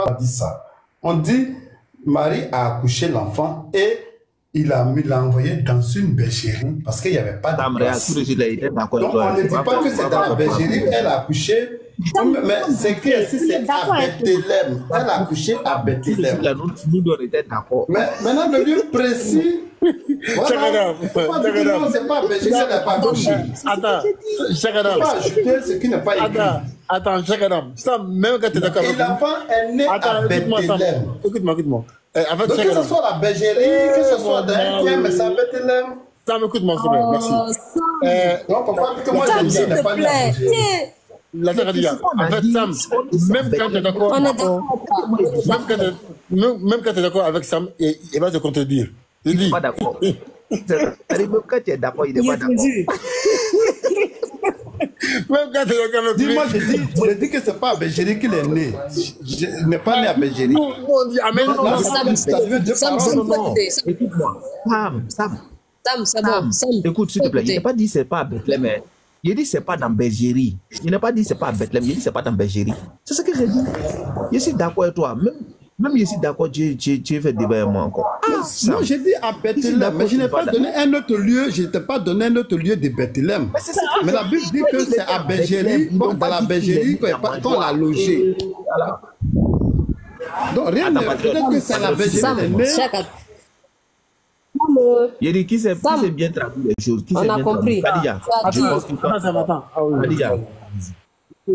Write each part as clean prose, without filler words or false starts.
pas dit ça. On dit, Marie a accouché l'enfant et il a envoyé dans une bergerie parce qu'il n'y avait pas de place. Donc on ne dit pas que c'est dans la bergerie elle a accouché. Mais c'est que si c'est à Bethléem, elle a accouché à Bethléem. Mais maintenant le lieu précis. Voilà, c'est pas bergerie, elle n'a pas accouché. Attends, Pas ajouter ce qui n'est pas écrit. Attends, ça, même quand tu es d'accord. Et l'enfant est né à Bethléem. Écoute-moi. Donc que ce soit la bergerie, que ce soit dans un coin, mais c'est à Bethléem. Sam, écoute-moi, s'il te plaît, merci. Non, pourquoi que moi je dis qu'il n'est pas né à bergerie. La Khadija, en fait, Sam, même quand tu es d'accord, même quand tu es d'accord avec Sam, il va te contredire. Il n'est pas d'accord. Même quand tu es d'accord, il n'est pas d'accord. Même quand tu es d'accord avec lui. Dis-moi, je dis que ce n'est pas à bergerie qu'il est né. Je n'ai pas né à bergerie. Non, on dit Amen. Non. Écoute-moi. Sam. Écoute, s'il te plaît, il n'a pas dit que ce n'est pas à Bethléem. Il dit que ce n'est pas dans bergerie. Il n'a pas dit que ce n'est pas à Bethléem. Il dit que ce n'est pas dans bergerie. C'est ce que j'ai dit. Je suis d'accord avec toi. Même je suis d'accord, tu fais débat avec moi encore. Non, j'ai dit à Bethléem, mais je n'ai pas donné un autre lieu. Je ne t'ai pas donné un autre lieu de Bethléem. Mais la Bible dit que c'est à bergerie, dans la bergerie qu'on l'a logé. Donc rien ne peut-être que c'est la bergerie. Il dit qui s'est bien traduit les choses. On a compris.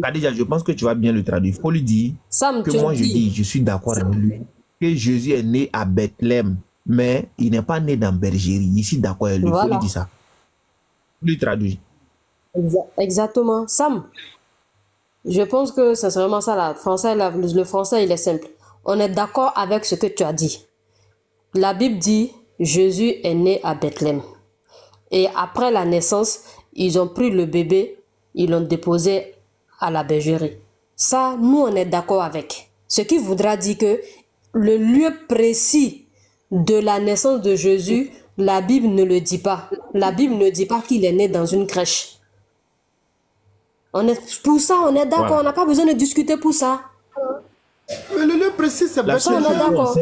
Khadija, je pense que tu vas bien le traduire. Il faut lui dire que moi je suis d'accord avec lui. Que Jésus est né à Bethléem, mais il n'est pas né dans bergerie. Ici d'accord avec lui. Il faut lui dire ça. Lui traduire. Exactement. Sam, je pense que c'est vraiment ça là. Le français, il est simple. On est d'accord avec ce que tu as dit. La Bible dit Jésus est né à Bethléem. Et après la naissance, ils ont pris le bébé, ils l'ont déposé à la bergerie. Ça, nous, on est d'accord avec. Ce qui voudra dire que le lieu précis de la naissance de Jésus, la Bible ne le dit pas. La Bible ne dit pas qu'il est né dans une crèche. Pour ça, on est d'accord. Voilà. On n'a pas besoin de discuter pour ça. Mais le lieu précis, c'est pas ça. On est d'accord.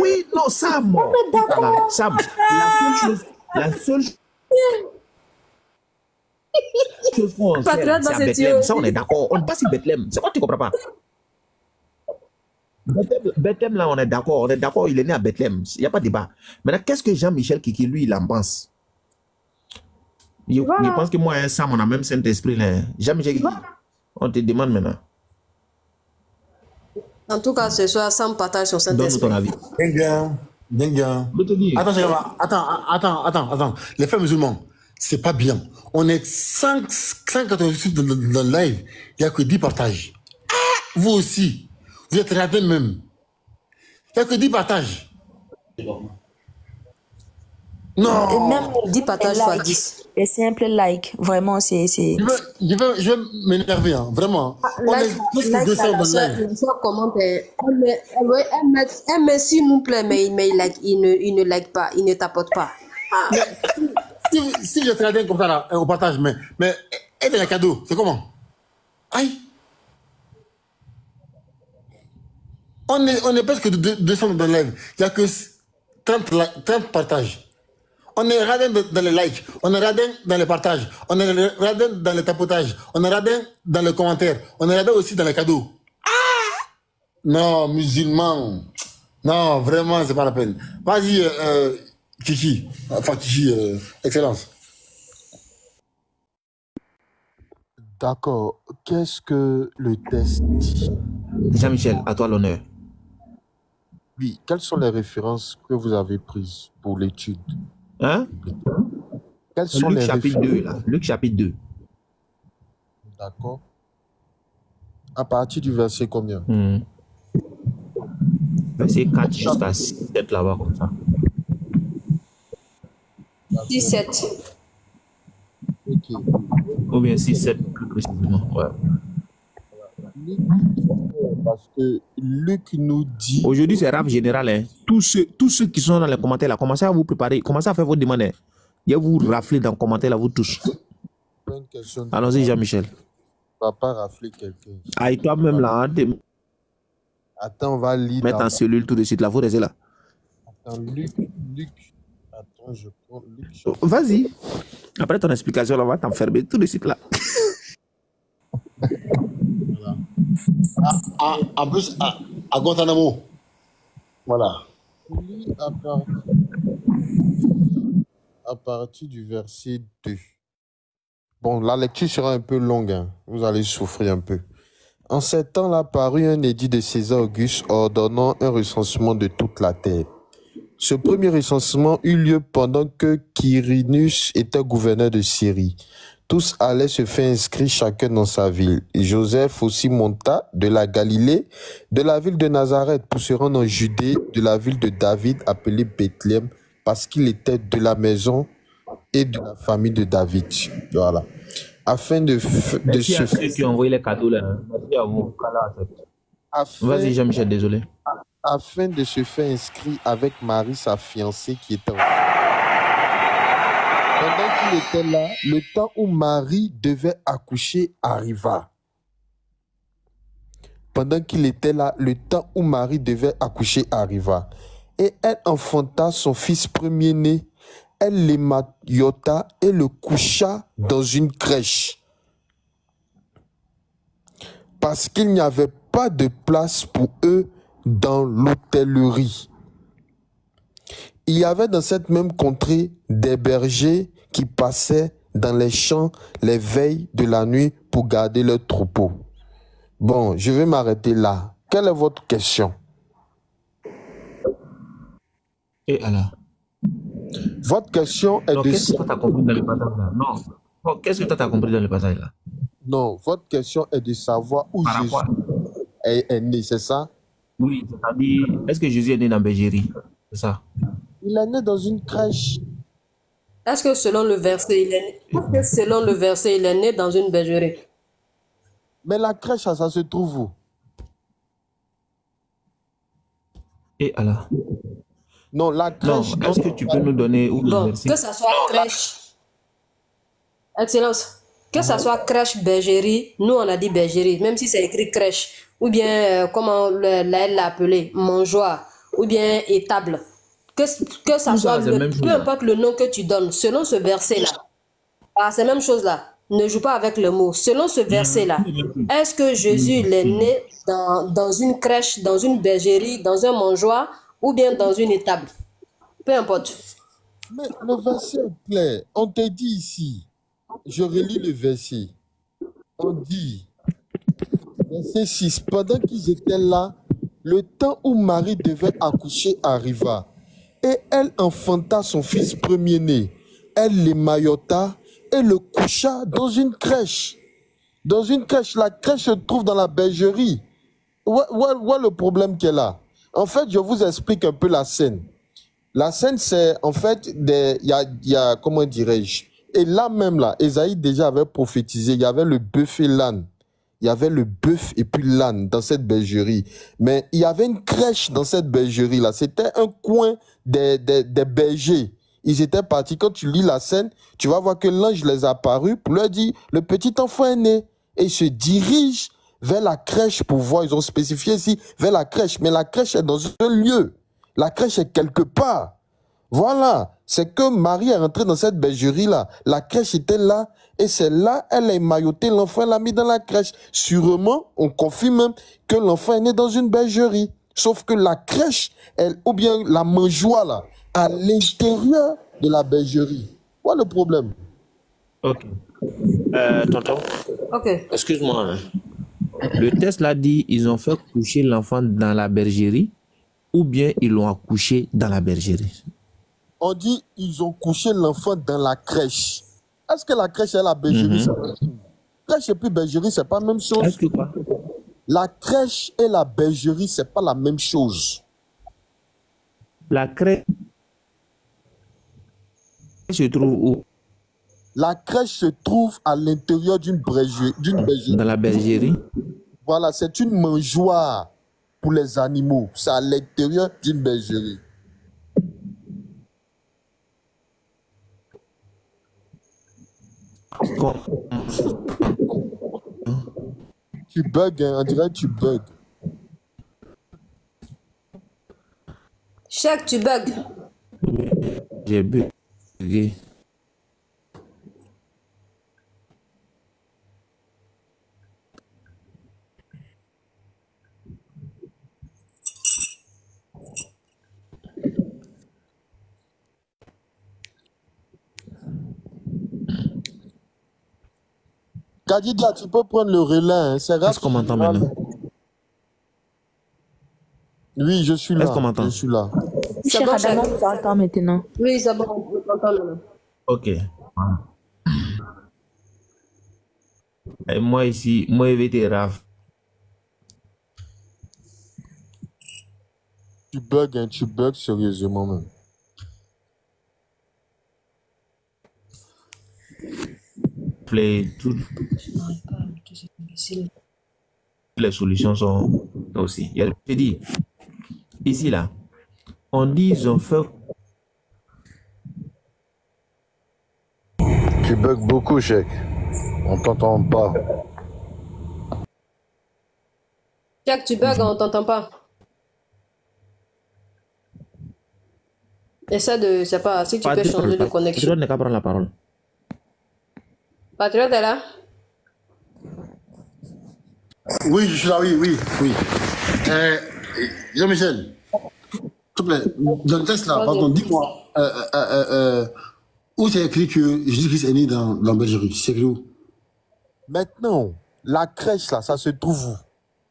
Oui, non, Sam. On est d'accord. Sam, la seule chose qu'on sait, c'est à Bethléem. Ça, on est d'accord. On ne passe pas Bethléem. C'est quoi, tu ne comprends pas? Bethléem, là, on est d'accord. On est d'accord, il est né à Bethléem. Il n'y a pas de débat. Maintenant, qu'est-ce que Jean-Michel Kiki, lui, il en pense? Il pense que moi et Sam, on a même Saint-Esprit. Jean-Michel Kiki, on te demande maintenant. En tout cas, ce soir, Sam partage son Saint-Esprit. Donne ton avis. Dingue. Attends. Les frères musulmans, c'est pas bien. On est 588 dans le live. Il n'y a que 10 partages. Vous aussi. Vous êtes ratés même. Il n'y a que 10 partages. Non. Et même 10 partages fois 10. Les simples likes, vraiment, c'est... Je vais m'énerver, hein, vraiment. On est plus que 200 dans le live. Elle met s'il nous plaît, mais il ne like pas, il ne tapote pas. Si je traduis comme ça là, au partage, mais elle est un cadeau, c'est comment? Aïe! On est presque 200 dans le live. Il n'y a que 30 partages. On est radin dans les likes, on est radin dans les partages, on est radin dans les tapotages, on est radin dans les commentaires, on est radin aussi dans les cadeaux. Non, musulman. Non, vraiment, c'est pas la peine. Vas-y, Kiki. Enfin, Kiki, Excellence. D'accord. Qu'est-ce que le test dit? Jean-Michel, à toi l'honneur. Oui, quelles sont les références que vous avez prises pour l'étude? Hein? Quelles sont Luc les chapitre références? 2, là. Luc chapitre 2. D'accord. À partir du verset combien? Verset 4 jusqu'à 7 là-bas, comme ça. 6-7. Ok. Ou bien 6-7 plus précisément. Ouais. Parce que Luc nous dit... Aujourd'hui, c'est rap général. Hein. Tous ceux qui sont dans les commentaires, là, commencez à vous préparer. Commencez à faire vos demandes. Hein. Il y a vous rafler dans les commentaires, là, vous tous. Allons-y, Jean-Michel. Va pas rafler quelqu'un. Aïe, toi-même, là. Hein, Attends, on va lire. Mettre en cellule tout de suite, là, vous restez là. Attends, Luc. Attends, je prends Luc. Vas-y. Après ton explication, là, on va t'enfermer tout de suite là. Voilà. En plus, à Guantanamo. Voilà. À partir du verset 2. Bon, la lecture sera un peu longue. Hein. Vous allez souffrir un peu. En ces temps-là, parut un édit de César Auguste ordonnant un recensement de toute la terre. Ce premier recensement eut lieu pendant que Quirinus était gouverneur de Syrie. Tous allaient se faire inscrire chacun dans sa ville. Joseph aussi monta de la Galilée, de la ville de Nazareth, pour se rendre en Judée, de la ville de David, appelée Bethléem, parce qu'il était de la maison et de la famille de David. Voilà. Afin de merci à ceux qui ont envoyé les cadeaux là. Merci à vous. Vas-y, Jean-Michel, désolé. Afin de se faire inscrire avec Marie, sa fiancée, qui était en... Pendant qu'il était là, le temps où Marie devait accoucher arriva. Pendant qu'il était là, le temps où Marie devait accoucher arriva. Et elle enfanta son fils premier-né. Elle l'émaillota et le coucha dans une crèche. Parce qu'il n'y avait pas de place pour eux dans l'hôtellerie. Il y avait dans cette même contrée des bergers qui passaient dans les champs les veilles de la nuit pour garder leurs troupeaux. Bon, je vais m'arrêter là. Quelle est votre question? Et alors? Votre question est donc, de... Qu'est-ce que tu as compris dans le passage là? Non. Qu'est-ce que tu as compris dans le passage là? Non, votre question est de savoir où Jésus est né, c'est ça? Oui, c'est-à-dire, est-ce que Jésus est né dans Bergerie? C'est ça? Il est né dans une crèche. Est-ce que selon le verset, il est né dans une bergerie? Mais la crèche, ça se trouve où? Et alors? Non, la crèche... Non, est-ce que tu peux nous donner où le verset? Que ça soit crèche. Excellence. Que ça soit crèche, bergerie, nous on a dit bergerie, même si c'est écrit crèche, ou bien, comment elle l'a appelé, mangeoire, ou bien étable. Que ça soit, peu importe le nom que tu donnes, selon ce verset-là, c'est la même chose là, ne joue pas avec le mot. Selon ce verset-là, est-ce que Jésus est né dans une crèche, dans une bergerie, dans un mangeoire, ou bien dans une étable? Peu importe. Mais le verset est clair, on te dit ici, je relis le verset, on dit, verset 6, pendant qu'ils étaient là, le temps où Marie devait accoucher arriva, et elle enfanta son fils premier-né. Elle l'émaillota et le coucha dans une crèche. Dans une crèche, la crèche se trouve dans la bergerie. Où est le problème qu'elle a? En fait, je vous explique un peu la scène. La scène, c'est en fait, il y a, comment dirais-je, et là même, là, Ésaïe déjà avait prophétisé, il y avait le bœuf et l'âne. Il y avait le bœuf et puis l'âne dans cette bergerie. Mais il y avait une crèche dans cette bergerie-là. C'était un coin des bergers. Ils étaient partis. Quand tu lis la scène, tu vas voir que l'ange les a apparus pour leur dire, le petit enfant est né. Et ils se dirigent vers la crèche pour voir. Ils ont spécifié ici, vers la crèche. Mais la crèche est dans un lieu. La crèche est quelque part. Voilà. C'est que Marie est rentrée dans cette bergerie-là. La crèche était là. Et c'est là, elle a émailloté l'enfant, elle l'a mis dans la crèche. Sûrement, on confirme même que l'enfant est né dans une bergerie. Sauf que la crèche, ou bien la mangeoire, là, à l'intérieur de la bergerie. Quoi le problème? Ok. Tonton? Ok. Excuse-moi. Le texte l'a dit, ils ont fait coucher l'enfant dans la bergerie ou bien ils l'ont accouché dans la bergerie? On dit, ils ont couché l'enfant dans la crèche. Est-ce que la crèche et la bergerie, crèche et puis bergerie, c'est pas la même chose? Est-ce que quoi? La crèche et la bergerie, c'est pas la même chose. La crèche se trouve où? La crèche se trouve à l'intérieur d'une bergerie. Dans la bergerie? Voilà, c'est une mangeoire pour les animaux. C'est à l'intérieur d'une bergerie. Bon. Tu bugs, hein, on dirait que tu bugs. Cheikh, tu bugs. J'ai bugué. Kadidia, tu peux prendre le relais. Hein. C'est grave. Est-ce qu'on m'entend maintenant? Oui, je suis là. Est-ce qu'on m'entend? Je suis là. Cheikh Adama, on t'entend maintenant. Oui, c'est bon, on t'entend maintenant. Ok. Et moi ici, moi je vais Raf. Tu bugs sérieusement même. Toutes les solutions sont aussi. Je dis, ici là, on dit ils ont fait. Tu bugs beaucoup, Cheikh. On t'entend pas. Cheikh, tu bugs, on t'entend pas. Essaie de, je sais pas, si tu peux changer de connexion. Patriote n'est qu'à prendre la parole. Patriote est là? Oui, je suis là, oui. Jean-Michel, s'il te plaît, dans le texte là, pardon, dis-moi, où c'est écrit que Jésus-Christ est né dans Belgique? C'est écrit où? Maintenant, la crèche là, ça se trouve où?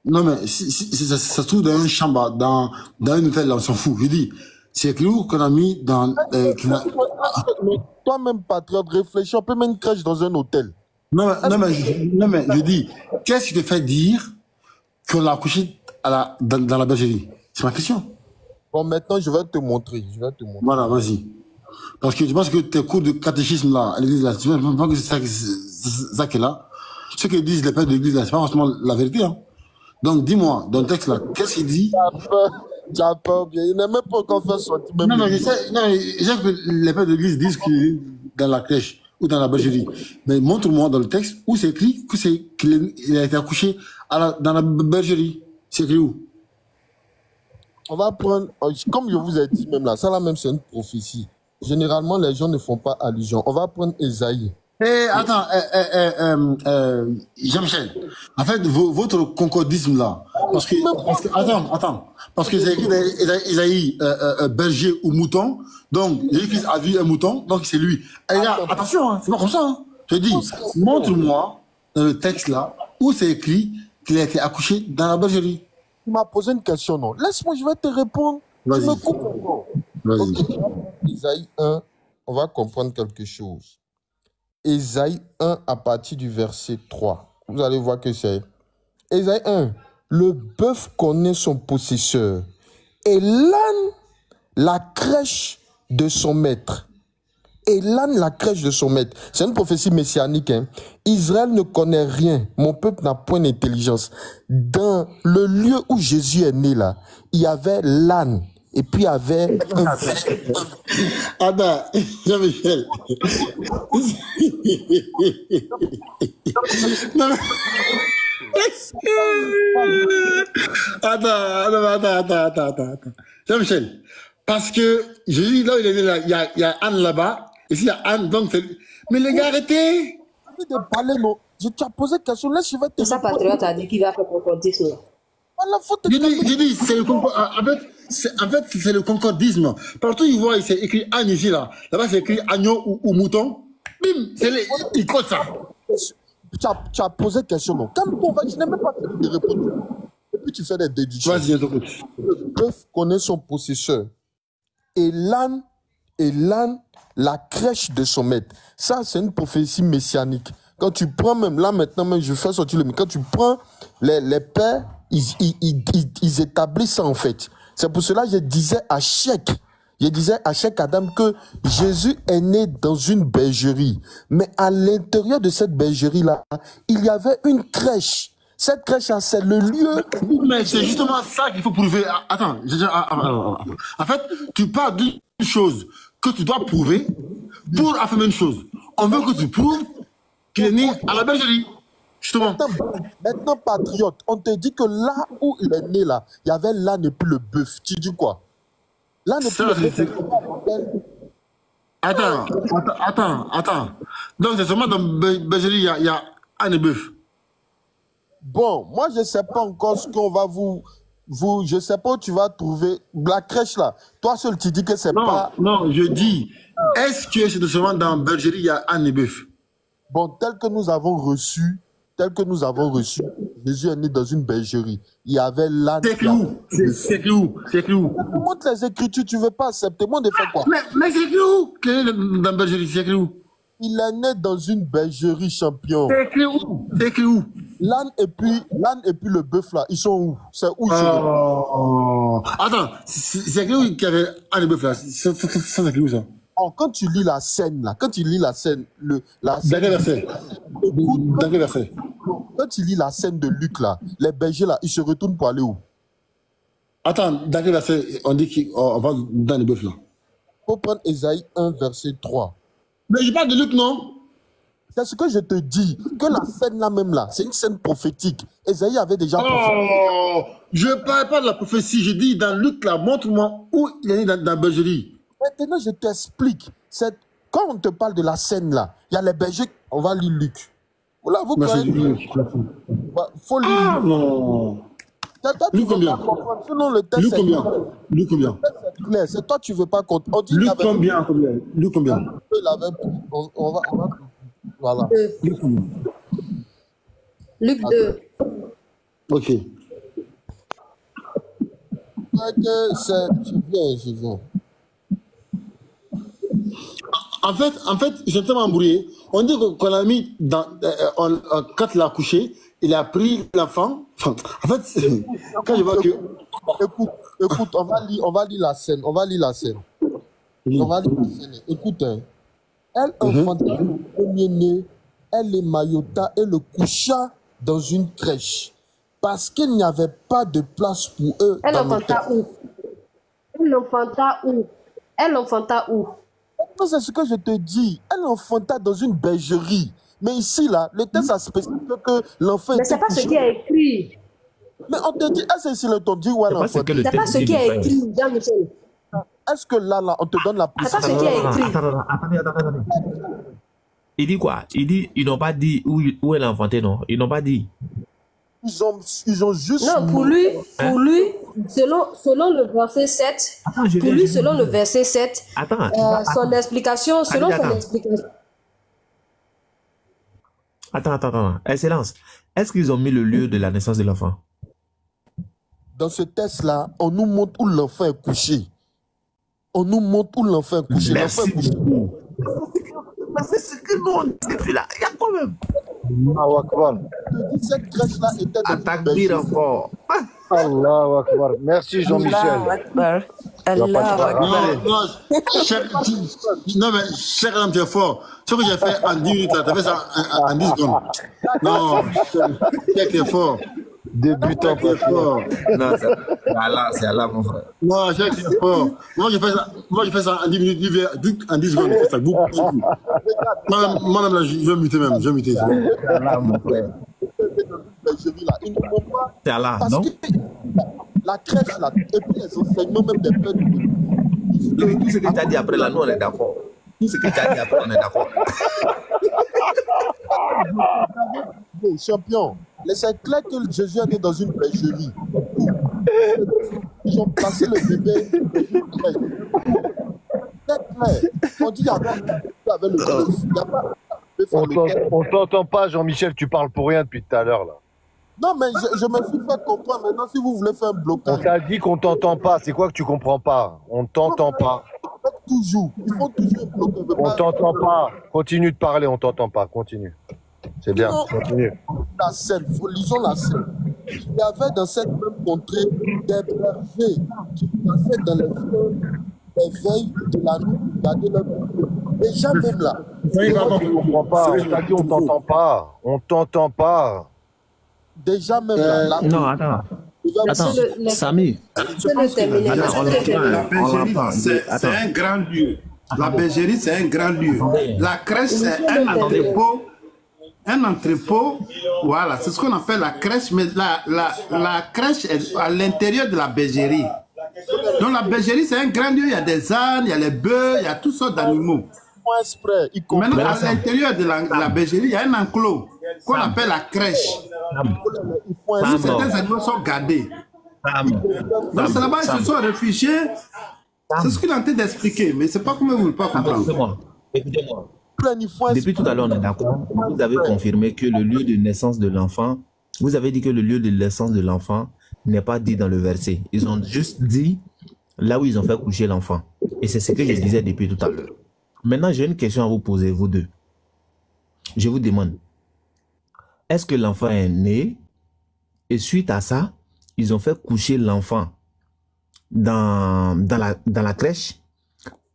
Non, mais ça se trouve dans une chambre, dans un hôtel, là, on s'en fout. Je dis, c'est écrit où qu'on a mis dans. Mais toi-même, patriote, réfléchis, on peut mettre une crèche dans un hôtel. Non, mais je dis, qu'est-ce qui te fait dire qu'on l'a accouché dans la bergerie? C'est ma question. Bon, maintenant, je vais te montrer. Voilà, vas-y. Parce que je pense que tes cours de catéchisme là, à l'église là, tu ne penses pas que c'est ça qui est là. Ce que disent les pères de l'église là, c'est pas forcément la vérité. Hein. Donc, dis-moi, dans le texte là, qu'est-ce qu'il dit? Tu as peur bien. Il n'a même pas encore fait sortir. Non, mais je sais que les pères de l'église disent qu'il est dans la crèche ou dans la bergerie. Mais montre-moi dans le texte où c'est écrit qu'il a été accouché dans la bergerie. C'est écrit où? On va prendre, comme je vous ai dit même là, ça là même c'est une prophétie. Généralement, les gens ne font pas allusion. On va prendre Ésaïe. Attends, Jean-Michel, en fait, votre concordisme là, parce que c'est écrit Ésaïe, berger ou mouton, donc Jésus-Christ a vu un mouton, donc c'est lui. Et là, attention, hein, c'est pas comme ça. Hein. Je dis, montre-moi dans le texte là où c'est écrit qu'il a été accouché dans la bergerie. Tu m'as posé une question, non? Laisse-moi, je vais te répondre. Vas-y. Okay. Ésaïe 1, on va comprendre quelque chose. Ésaïe 1 à partir du verset 3. Vous allez voir que c'est Ésaïe 1. Le bœuf connaît son possesseur et l'âne la crèche de son maître. Et l'âne la crèche de son maître. C'est une prophétie messianique. Hein. Israël ne connaît rien. Mon peuple n'a point d'intelligence. Dans le lieu où Jésus est né là, il y avait l'âne. Et puis il y avait Attends, Jean-Michel. Attends. Jean-Michel, parce que Jésus, là, il est né là, il y a Anne là-bas, ici il y a Anne, donc c'est... Mais les gars, arrêtez! de parler, non. Je t'ai posé question, laisse, je vais te... C'est ça, patriote a dit qu'il va faire concordisme. J'ai dit, c'est le concordisme. En fait, c'est le concordisme. Partout, il voit, c'est écrit Anne ici, là. Là-bas, c'est écrit agneau ou mouton. Bim! Il code ça. Tu as posé question, non. Je n'ai même pas fait de répondre. Et puis tu fais des déductions. Vas-y, le bœuf connaît son possesseur. Et l'âne, la crèche de son maître. Ça, c'est une prophétie messianique. Quand tu prends même, là maintenant, même, je fais sortir quand tu prends les pères, ils établissent ça en fait. C'est pour cela que je disais à Cheikh Adam que Jésus est né dans une bergerie. Mais à l'intérieur de cette bergerie-là, il y avait une crèche. Cette crèche-là, c'est le lieu... Mais c'est justement ça qu'il faut prouver. Attends, en fait, tu parles d'une chose que tu dois prouver pour affirmer une chose. On veut que tu prouves qu'il est né à la bergerie. Justement. Maintenant, patriote, on te dit que là où il est né, là, il y avait l'âne et puis le bœuf. Tu dis quoi? Là, Attends. Donc, c'est seulement dans Bergerie, il y a Anne et Bœuf. Bon, moi, je ne sais pas encore ce qu'on va je ne sais pas où tu vas trouver la crèche là. Toi seul, tu dis que c'est pas... Non, je dis, est-ce que c'est seulement dans Bergerie, il y a Anne et Bœuf? Bon, tel que nous avons reçu, Jésus est né dans une bergerie. Il y avait l'âne. C'est écrit où? Montre les Écritures, tu ne veux pas accepter. Moi, de faire quoi? Mais c'est écrit où? Quel est dans bergerie? C'est écrit où? Il est né dans une bergerie, champion. C'est écrit où? L'âne et puis le bœuf là, ils sont où? C'est où? Attends, c'est écrit où qu'il y avait un bœuf là? C'est écrit où ça? Oh, quand tu lis la scène là, Dans quel verset? Quand tu lis la scène de Luc là, les bergers là, ils se retournent pour aller où? Attends, dans quel verset on dit qu'on va dans les bœufs là? Il faut prendre Ésaïe 1 verset 3. Mais je parle de Luc, non? C'est ce que je te dis, que la scène là même là, c'est une scène prophétique. Ésaïe avait déjà prophétisé. Je ne parle pas de la prophétie, je dis dans Luc là, montre-moi où il est né dans la bergerie. Maintenant, je t'explique. Quand on te parle de la scène là, il y a les bergers, on va lire Luc. Voilà, vous pouvez lire. Faut lire. Ah non. Luc combien? Selon le texte, Luc combien? C'est toi, tu ne veux pas comprendre. Luc combien? Luc combien? On va. Voilà. Luc 2. Ok. Je viens. En fait, j'ai tellement embrouillé. On dit qu'on l'a mis quand il a accouché, il a pris l'enfant. En fait, quand je vois que... Écoute, on va lire la scène. Écoute, elle enfanta le premier-né, elle les maillota et le coucha dans une crèche. Parce qu'il n'y avait pas de place pour eux. Elle enfanta où? C'est ce que je te dis. Elle enfanta dans une bergerie. Mais ici, là, le texte a spécifié que l'enfant... Mais c'est pas ce qui est écrit. Mais on te dit, est-ce que c'est le ton dit où elle enfanta? C'est pas ce qui est écrit, Jean-Michel. Est-ce que là, on te donne la précision? C'est pas ce qui est écrit. Attendez. Il dit quoi? Il dit, ils n'ont pas dit où elle a enfanté, non? Ils n'ont pas dit. Ils ont juste... Non, pour lui, selon le verset 7, selon le verset 7, son explication, selon son explication... Attends. Excellence, est-ce qu'ils ont mis le lieu de la naissance de l'enfant? Dans ce test-là, on nous montre où l'enfant est couché. Merci beaucoup. C'est ce que nous on dit là. Il y a quand même. Cette crèche-là était dans attaque pire encore. Allahu Akbar. Merci Jean-Michel. Allahu Akbar. Allahu Akbar. Non, mais cher homme, tu es fort. Ce que j'ai fait en 10 minutes, tu as fait ça en 10 secondes. Non, cher, tu es fort. Débutant, tu es fort. Non, c'est Allah, mon frère. Non, cher, tu es fort. Moi, je fais ça en 10 minutes, en 10 secondes, je fais ça beaucoup. Moi-même, là, je vais muter même. Je vais muter. C'est Allah, mon frère. C'est Allah, non? La crèche, là, et puis les enseignements même des pères. Tout ce que tu as dit après là, nous on est d'accord. Tout ce que tu as dit après, on est d'accord. Champion, c'est clair que Jésus est né dans une bergerie. Ils ont placé le bébé. C'est clair. On dit qu'il y avait le bébé. On t'entend pas, Jean-Michel, tu parles pour rien depuis tout à l'heure là. Non, mais je me suis fait comprendre. Maintenant, si vous voulez faire un blocage... On t'a dit qu'on t'entend pas. C'est quoi que tu comprends pas? On t'entend pas. Toujours. Il faut toujours bloquer. On t'entend pas. Continue de parler, on t'entend pas. Continue. C'est bien. Continue. La scène, lisons la scène. Il y avait dans cette même contrée des bergers qui passaient dans les veilles de la nuit pour garder leur troupeau. Déjà même là. On comprend pas. On t'a dit on t'entend pas. On t'entend pas. Déjà même là. Non, attends. Samy. C'est un grand lieu. La bergerie, c'est un grand lieu. La crèche, c'est un entrepôt. Un entrepôt, voilà, c'est ce qu'on appelle la crèche, mais la crèche est à l'intérieur de la bergerie. Donc la bergerie, c'est un grand lieu, il y a des ânes, il y a les bœufs, il y a toutes sortes d'animaux. Maintenant, à l'intérieur de la bergerie, il y a un enclos qu'on appelle la crèche. Où certains animaux sont gardés. Donc c'est là-bas, ils se sont réfugiés. C'est ce qu'il est en train d'expliquer, mais c'est pas comment vous ne pouvez pas comprendre. Écoutez-moi. Depuis tout à l'heure, on est d'accord. Vous avez confirmé que le lieu de naissance de l'enfant, vous avez dit que le lieu de naissance de l'enfant n'est pas dit dans le verset. Ils ont juste dit là où ils ont fait coucher l'enfant. Et c'est ce que je disais depuis tout à l'heure. Maintenant, j'ai une question à vous poser, vous deux. Je vous demande, est-ce que l'enfant est né et suite à ça, ils ont fait coucher l'enfant dans la crèche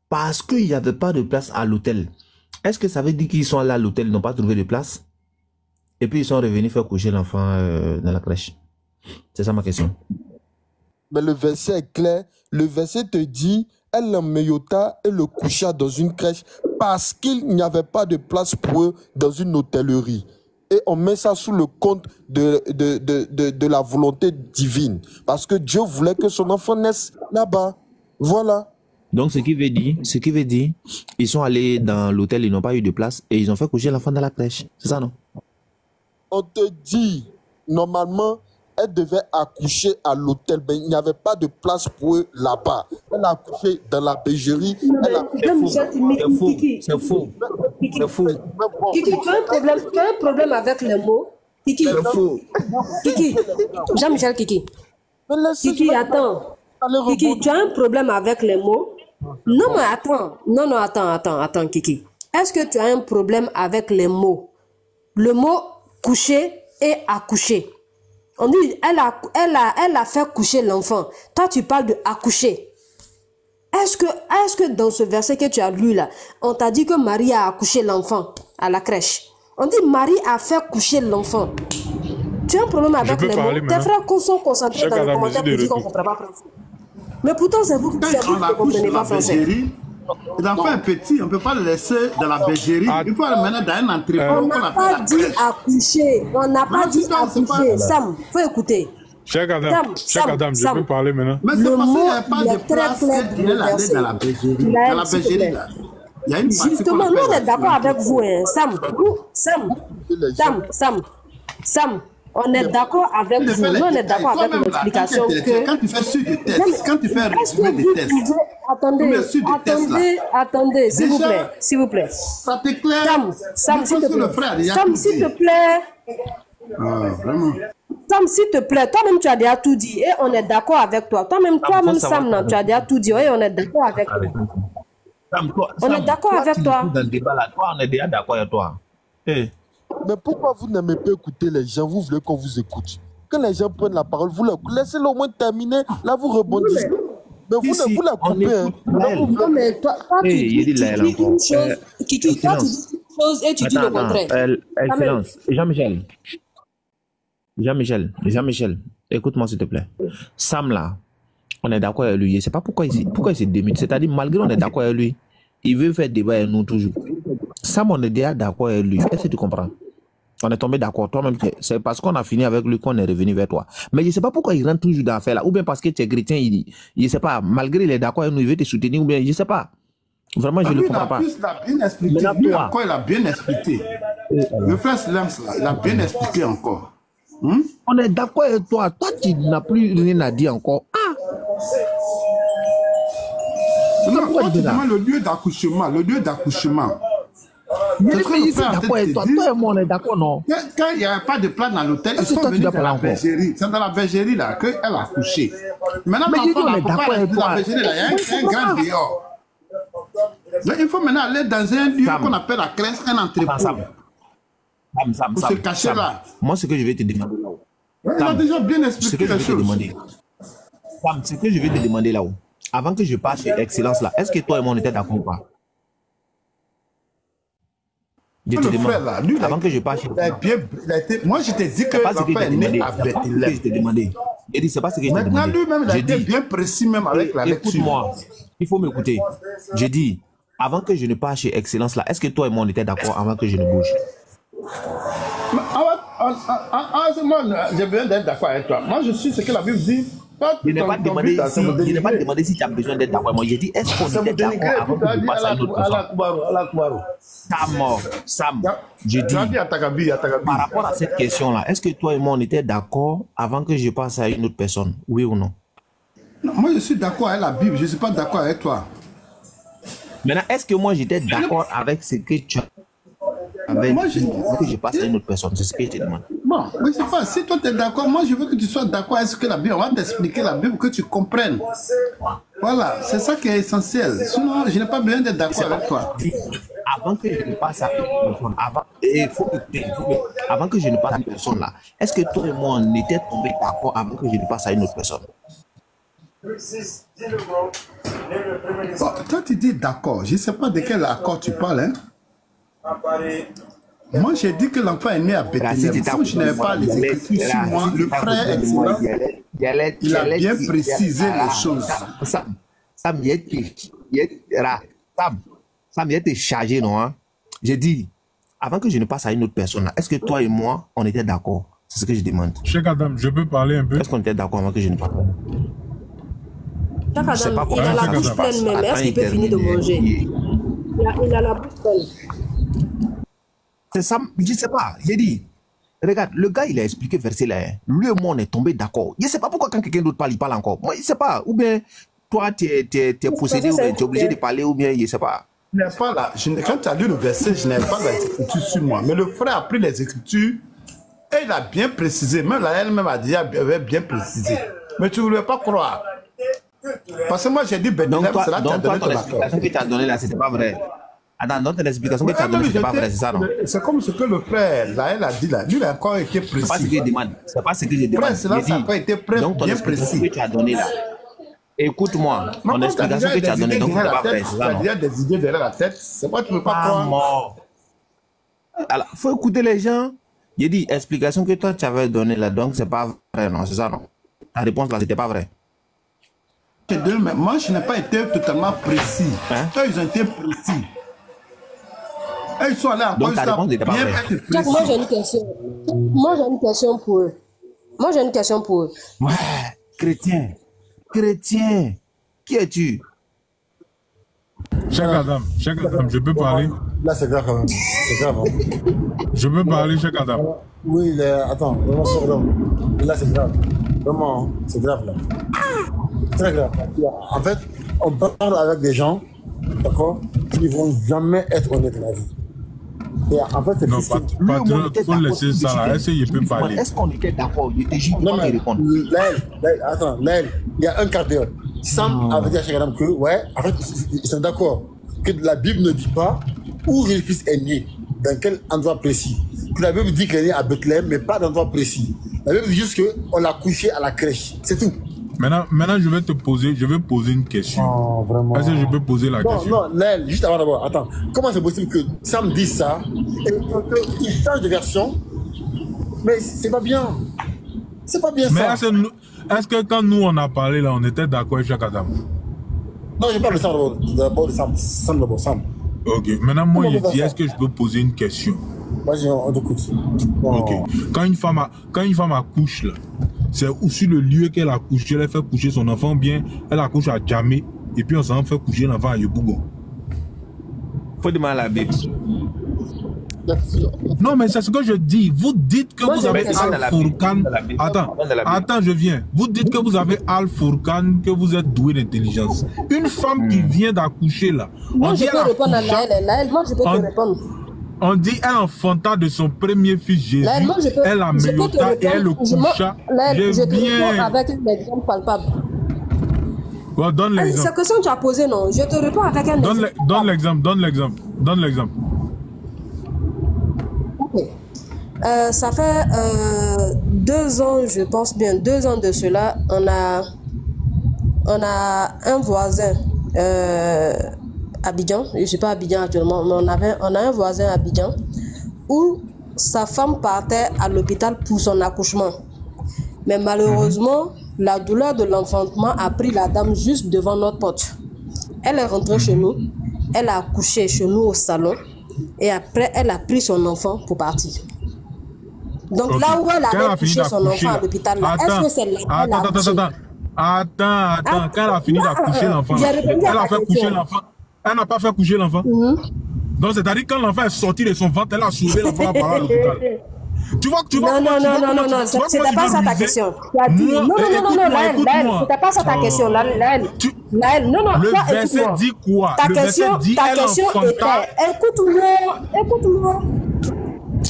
parce qu'il n'y avait pas de place à l'hôtel? Est-ce que ça veut dire qu'ils sont allés à l'hôtel, ils n'ont pas trouvé de place et puis ils sont revenus faire coucher l'enfant dans la crèche? C'est ça ma question. Mais le verset est clair. Le verset te dit, elle l'emmeillota et le coucha dans une crèche parce qu'il n'y avait pas de place pour eux dans une hôtellerie. Et on met ça sous le compte de la volonté divine. Parce que Dieu voulait que son enfant naisse là-bas. Voilà. Donc ce qui veut dire, ils sont allés dans l'hôtel, ils n'ont pas eu de place et ils ont fait coucher l'enfant dans la crèche. C'est ça, non? On te dit, normalement, elle devait accoucher à l'hôtel, mais il n'y avait pas de place pour eux là-bas. Elle a accouché dans la bergerie. C'est faux. Kiki, tu as un problème avec les mots. Kiki, Jean-Michel Kiki. Kiki, attends. Kiki, tu as un problème avec les mots? Non, mais attends. Non, attends, Kiki. Est-ce que tu as un problème avec les mots? Le mot coucher et accoucher. On dit, elle a fait coucher l'enfant. Toi, tu parles de accoucher. Est-ce que dans ce verset que tu as lu là, on t'a dit que Marie a accouché l'enfant à la crèche? On dit Marie a fait coucher l'enfant. Tu as un problème avec les mots? Tes frères sont concentrés dans le commentaire pour dire qu'on ne comprend pas français. Mais pourtant, c'est vous qui ne comprenez pas français. L'enfant est petit, on ne peut pas le laisser dans la bergerie. Il faut le mener dans un entrepôt. On n'a pas dit accoucher. On n'a pas dit accoucher. Sam, il faut écouter. Cheikh Adam, je peux parler maintenant. Mais c'est parce qu'il n'y a pas de place qu'elle allait dans la bergerie. Dans la bergerie, là. Il y a une partie. Justement, nous, on est d'accord avec vous, hein. Sam. On est d'accord avec vous. Nous, on est d'accord avec l'explication que... Quand tu fais sur des tests, quand tu fais un résumé des tests... Attendez, s'il vous plaît. Ça t'éclaire. Sam, s'il te plaît. Vraiment. Sam, s'il te plaît, toi-même, tu as déjà tout dit et on est d'accord avec toi. Toi-même, Sam, tu as déjà tout dit et on est d'accord avec toi. On est d'accord avec toi. Dans le débat là, toi, on est déjà d'accord avec toi. Mais pourquoi vous n'aimez pas écouter les gens? Vous voulez qu'on vous écoute. Quand les gens prennent la parole, vous laissez-le au moins terminer. Là, vous rebondissez. Mais vous la coupez. Hein. Non, mais toi, tu dis une chose. Kiki, toi, tu dis une chose et tu dis le contraire. Excellence. Jean-Michel, écoute-moi s'il te plaît. Sam là, on est d'accord avec lui. Je ne sais pas pourquoi il se démute. C'est-à-dire, malgré on est d'accord avec lui, il veut faire débat avec nous toujours. Sam, on est déjà d'accord avec lui. Est-ce que tu comprends? On est tombé d'accord. Toi-même, c'est parce qu'on a fini avec lui qu'on est revenu vers toi. Mais je ne sais pas pourquoi il rentre toujours dans l'affaire là. Ou bien parce que tu es chrétien, il ne sait pas. Malgré il est d'accord avec nous, il veut te soutenir. Ou bien, je ne sais pas. Vraiment, je ne le comprends pas. Lui encore, il a bien expliqué. Le frère Silence, il a bien expliqué encore. On est d'accord avec toi. Toi, tu n'as plus rien à dire encore. Non, quand tu demandes le lieu d'accouchement, Toi et moi, on est d'accord, non? Quand il n'y a pas de place dans l'hôtel, ils sont venus dans la bergerie. C'est dans la bergerie là qu'elle a accouché. Maintenant, l'enfant n'a pas rester dans la bergerie là. Il y a un grand dehors. Donc, il faut maintenant aller dans un lieu qu'on appelle la crèche, un entrepôt. Pour se cacher là. Moi, ce que je vais te demander là-haut. Il a déjà bien expliqué les choses. Sam, ce que je vais te demander là-haut. Avant que je parte chez Excellence là, est-ce que toi et moi on était d'accord ou pas? Je te demande. Frère, là, lui, avant que je parte chez moi je t'ai dit que l'enfant est né à Bethléem. Je t'ai demandé. Il dit c'est pas ce que je t'ai demandé. Maintenant lui-même il a été bien précis même avec la lecture. Écoute-moi, il faut m'écouter. Je dis, avant que je ne parte chez Excellence là, est-ce que toi et moi on était d'accord avant que je ne bouge? Moi, j'ai besoin d'être d'accord avec toi. Moi, je suis ce que la Bible dit. Je n'ai pas demandé si tu as besoin d'être d'accord. Moi, j'ai dit, est-ce qu'on était d'accord avant que je passe à une autre personne? Sam, je dis, par rapport à cette question-là, est-ce que toi et moi, on était d'accord avant que je passe à une autre personne? Oui ou non? Non, moi, je suis d'accord avec la Bible. Je ne suis pas d'accord avec toi. Maintenant, est-ce que moi, j'étais d'accord avec ce que tu as que je passe à une autre personne? C'est ce que je te demande. Bon, oui, c'est pas. Si toi, tu es d'accord, moi, je veux que tu sois d'accord avec ce que la Bible... On va t'expliquer la Bible, que tu comprennes. Voilà, c'est ça qui est essentiel. Sinon, je n'ai pas besoin d'être d'accord avec toi. Avant que je ne passe à une personne, avant que je ne passe à une personne là, est-ce que toi et moi, on était tombés d'accord avant que je ne passe à une autre personne? Bon, toi, tu dis d'accord. Je ne sais pas de quel accord tu parles. Hein? Moi, j'ai dit que l'enfant est né à Bethléem. Comme je n'avais pas les écritures sur moi, le frère excellent, il a bien précisé les choses. Sam, il était chargé, non? J'ai dit, avant que je ne passe à une autre personne, est-ce que toi et moi, on était d'accord? C'est ce que je demande. Cheikh Adam, je peux parler un peu? Est-ce qu'on était d'accord avant que je ne passe? Cheikh Adam, il a la bouche pleine même. Est-ce qu'il peut finir de manger? Il a la bouche pleine. C'est ça, je ne sais pas. J'ai dit, regarde, le gars, il a expliqué verset là. Lui et moi, on est tombé d'accord. Je ne sais pas pourquoi quand quelqu'un d'autre parle, il parle encore. Moi, je ne sais pas. Ou bien, toi, tu es possédé, ou bien tu es obligé de parler, ou bien, je ne sais pas. Pas là. Quand tu as lu le verset, je n'avais pas les écritures sur moi. Mais le frère a pris les écritures et il a bien précisé. Même là, elle-même a dit, elle avait bien précisé. Mais tu ne voulais pas croire. Parce que moi, j'ai dit, Bethléem, c'est là que tu as donné ton accord. L'explication que tu as donnée là, ce n'était pas vrai. Attends, donc l'explication que tu as donnée, ce n'était pas vrai, c'est ça, non? C'est comme ce que le frère, là, elle a dit là. Lui, il a encore été précis. C'est pas ce que je demande. C'est pas ce que je demande. Frère, cela, ça a encore été donc, ton explication que tu as donnée là. Écoute-moi, ton explication que tu as donnée, donc ce n'était pas vrai, c'est ça, non? Il y a des idées derrière la tête, c'est pas que tu ne peux pas croire. Alors, il faut écouter les gens. J'ai dit, explication que toi, tu avais donnée là, donc c'est pas vrai, non? C'est ça, non? Ta réponse là, c'était pas vrai. Moi, je n'ai pas été totalement précis. Hein? Eux, ils ont été précis. Eux, ils sont allés en donc, ta réponse n'était pas vraie. Jack, moi, j'ai une question. Moi, j'ai une question pour eux. Ouais, chrétien. Qui es-tu? Cheikh Adam, je peux parler? Là, c'est grave quand même. C'est grave. Hein. Je peux parler, Cheikh Adam? Oui, attends, vraiment, c'est grave. Là, c'est grave. Vraiment, c'est grave là. Très grave. En fait, on parle avec des gens, d'accord, qui ne vont jamais être honnêtes dans la vie. Et en fait, c'est non, patron, il faut laisser ça là. Est-ce qu'il peut parler? Est-ce qu'on était d'accord? Il était juste non, mais attends, il y a un quart d'heure. Sam avait dit à Cheikh Adam que, ouais, en fait, ils sont d'accord que la Bible ne dit pas où Jésus-Christ est né, dans quel endroit précis. Que la Bible dit qu'il est né à Bethléem, mais pas d'endroit précis. La Bible dit juste qu'on l'a couché à la crèche. C'est tout. Maintenant, je vais poser une question. Oh, vraiment. Est-ce que je peux poser la question? Non, Laël, juste avant d'abord, attends. Comment c'est possible que Sam dise ça et qu'il change de version? Mais c'est pas bien. C'est pas bien ça. Mais est-ce que quand nous on a parlé là, on était d'accord avec Cheikh Adam? Non, je parle de Sam d'abord. Sam. Ok, maintenant moi je dis, est-ce que je peux poser une question? Vas-y, on t'écoute. Oh. Ok. Quand une femme accouche là, c'est aussi le lieu qu'elle a couché, elle fait coucher son enfant, bien elle accouche à Djamé, et puis on s'en fait coucher l'enfant à Yopougon. Faut demander à la Bible. Non, mais c'est ce que je dis. Vous dites que vous avez Al-Fourkan. Attends, je viens. Vous dites que vous avez Al-Fourkan, que vous êtes doué d'intelligence. Une femme qui vient d'accoucher là. Moi, je peux répondre à Laël. Moi, je peux te répondre. On dit elle enfanta de son premier fils Jésus, elle améliora et elle le coucha. Je te réponds avec un exemple palpable. Bon, donne l'exemple. Cette question que tu as posée, non? Je te réponds avec un exemple. Donne l'exemple. Ok. Ça fait 2 ans, je pense bien, 2 ans de cela, on a un voisin Abidjan, je ne suis pas à Abidjan actuellement, mais on a un voisin à Abidjan où sa femme partait à l'hôpital pour son accouchement. Mais malheureusement, la douleur de l'enfantement a pris la dame juste devant notre porte. Elle est rentrée chez nous, elle a accouché chez nous au salon et après elle a pris son enfant pour partir. Donc là où elle avait couché son enfant à l'hôpital, est-ce que c'est là? Attends. Quand elle a fini d'accoucher l'enfant, elle a fait coucher l'enfant. Elle n'a pas fait coucher l'enfant. Donc, c'est-à-dire quand l'enfant est sorti de son ventre, elle a sauvé l'enfant à l'hôpital. Tu vois, non, c'était pas ça ta question. Tu as dit, non, Laël, c'était pas ça ta question, Laël, non, le verset dit quoi? Ta question était, écoute-moi.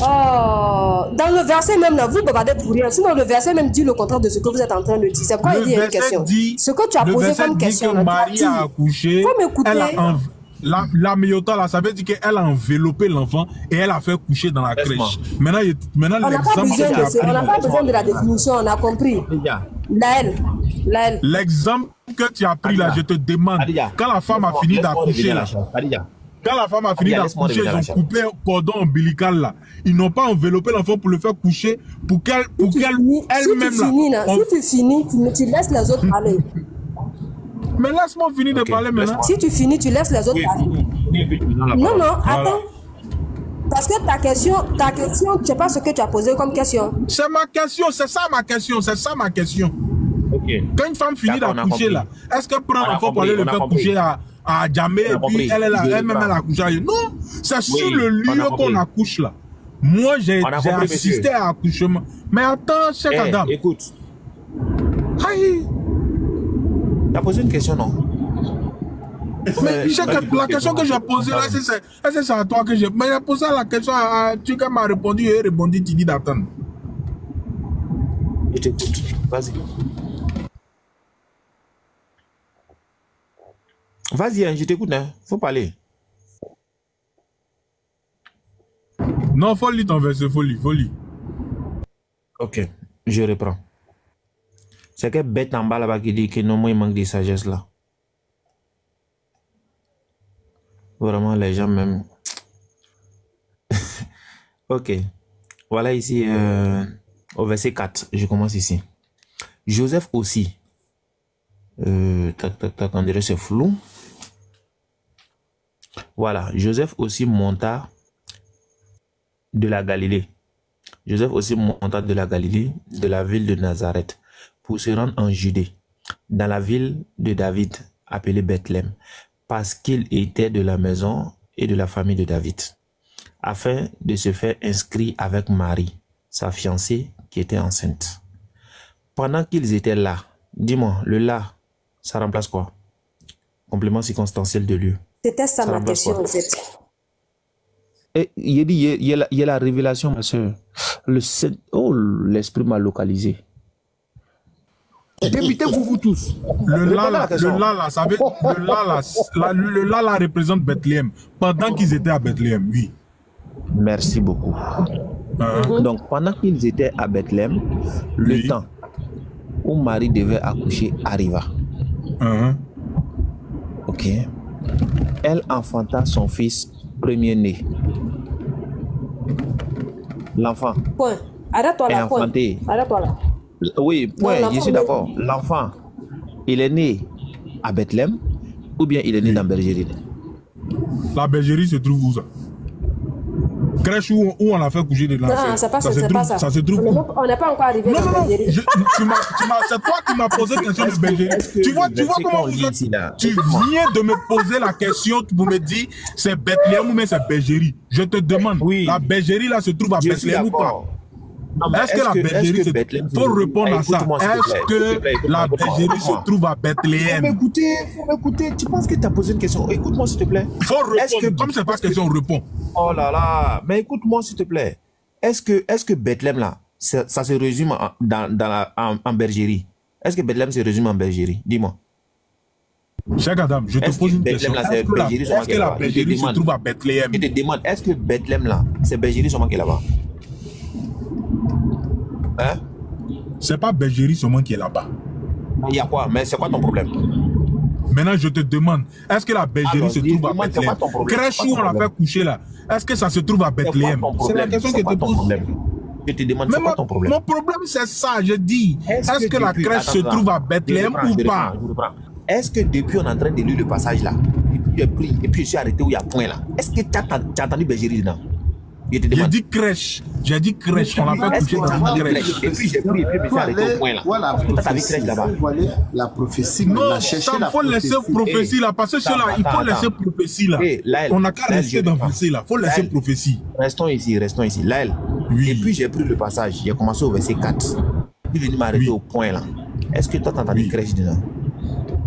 Oh, dans le verset même, là, vous regardez pour rien. Sinon, le verset même dit le contraire de ce que vous êtes en train de dire. C'est pourquoi il dit une question. Ce que tu as posé comme question. Que Marie a accouché. La Méota, là, ça veut dire qu'elle a enveloppé l'enfant et elle a fait coucher dans la crèche. Maintenant on n'a pas besoin de la définition, on a compris. Laël. L'exemple que tu as pris là, je te demande, quand la femme a fini d'accoucher là, quand la femme a fini d'accoucher, ils ont coupé un cordon ombilical là. Ils n'ont pas enveloppé l'enfant pour le faire coucher, pour qu'elle elle-même là. Si tu finis, tu laisses les autres parler. Mais laisse-moi finir de parler maintenant. Si tu finis, tu laisses les autres parler. Non, attends. Parce que ta question, je sais pas ce que tu as posé comme question. C'est ma question, c'est ça ma question. Quand une femme finit d'accoucher là, est-ce qu'elle prend l'enfant pour aller le faire coucher à Djamé et puis elle-même elle accouche? Non, c'est sur le lieu qu'on accouche là. Moi j'ai assisté à l'accouchement. Mais attends, Cheikh Adam. Écoute. Tu as posé une question, non? Mais la question que j'ai posée là, c'est à toi que j'ai. Mais j'ai posé la question à tu qui m'a répondu et répondu, tu dis d'attendre. Je t'écoute. Vas-y. Vas-y, hein, je t'écoute, hein. Faut parler. Non, faut lire ton verset, faut lire. Ok, je reprends. C'est que bête en bas là-bas qui dit que non, moi il manque de sagesse là. Vraiment, les gens même. Ok. Voilà ici, au verset 4, je commence ici. Joseph aussi. On dirait c'est flou. Voilà, Joseph aussi monta de la Galilée. De la ville de Nazareth, pour se rendre en Judée, dans la ville de David, appelée Bethléem, parce qu'il était de la maison et de la famille de David, afin de se faire inscrire avec Marie, sa fiancée, qui était enceinte. Pendant qu'ils étaient là, dis-moi, le là, ça remplace quoi? Complément circonstanciel de lieu. C'était ça ma question en fait. Et il y a la révélation, ma soeur. L'esprit m'a localisé. Débutez-vous tous. Le là là représente Bethléem. Pendant qu'ils étaient à Bethléem, oui. Merci beaucoup. Donc, pendant qu'ils étaient à Bethléem, le temps où Marie devait accoucher arriva. Ok. Elle enfanta son fils premier-né. L'enfant. Point. Arrête-toi là. Arrête-toi là. Oui, point. Je suis d'accord. L'enfant, il est né à Bethléem ou bien il est né dans Bergerie? La Bergerie se trouve où ça? Crèche où on a fait coucher de l'enfant. Non, c'est pas ça. Ça se trouve où? On n'est pas encore arrivé dans Bergerie. C'est toi qui m'as posé la question de Bergerie. Tu vois comment vous êtes? Tu viens de me poser la question pour me dire c'est Bethléem ou bien c'est Bergerie. Je te demande, la Bergerie là se trouve à Bethléem ou pas? Est-ce que la Bergerie se trouve? Faut répondre à ça. Est-ce que la Bergerie se trouve à Bethléem? Faut m'écouter. Tu penses que tu as posé une question? Écoute-moi s'il te plaît. Faut répondre. Comme c'est pas question, on répond. Oh là là. Mais écoute-moi s'il te plaît. Est-ce que Bethléem là, ça se résume en Bergerie? Est-ce que Bethléem se résume en Bergerie? Dis-moi. Cheikh Adam, je te pose une question. Est-ce que la Bergerie se trouve à Bethléem? Je te demande, est-ce que Bethléem là, c'est Bergerie seulement qui est là-bas? Hein? C'est pas Bergerie seulement qui est là-bas. Il y a quoi? Mais c'est quoi ton problème? Maintenant, je te demande, est-ce que la Bergerie se trouve à Bethléem? Crèche où on l'a fait coucher là, est-ce que ça se trouve à Bethléem? C'est la question que je te pose. Je te demande, c'est quoi ton problème? Mon problème, c'est ça, je dis. Est-ce que la crèche se trouve à Bethléem ou pas? Est-ce que depuis on est en train de lire le passage là, et puis je suis arrêté où il y a point là, est-ce que tu as entendu Bergerie dedans? J'ai dit crèche. J'ai dit crèche. On l'a fait coucher dans une crèche. Et puis j'ai pris et puis arrêté au point là. Voilà, la prophétie. Non, il faut laisser prophétie là. Parce que cela, il faut laisser prophétie là. On n'a qu'à rester dans verset là. Il faut laisser prophétie. Restons ici, restons ici. Là, et puis j'ai pris le passage. J'ai commencé au verset 4. Puis venu m'arrêter au point là. Est-ce que toi t'as entendu crèche dedans?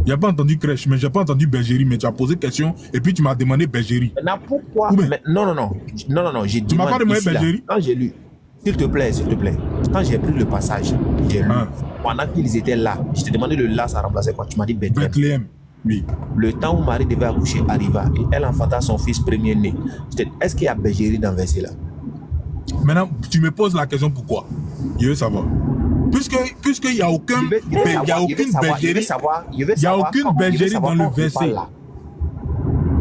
Il n'y a pas entendu crèche, mais j'ai pas entendu bergerie, mais tu as posé question et puis tu m'as demandé bergerie. Maintenant, pourquoi? Non, j'ai dit. Tu m'as pas demandé bergerie? Quand j'ai lu, s'il te plaît, quand j'ai pris le passage, j'ai lu. Pendant qu'ils étaient là, je t'ai demandé le là, ça remplaçait quoi? Tu m'as dit Bethléem. Bethléem, oui. Le temps où Marie devait accoucher arriva et elle enfanta son fils premier-né. Est-ce qu'il y a bergerie dans le verset là? Maintenant, tu me poses la question pourquoi? Je veux savoir. Puisqu'il n'y a aucune bergerie, il n'y a aucune bergerie dans le verset.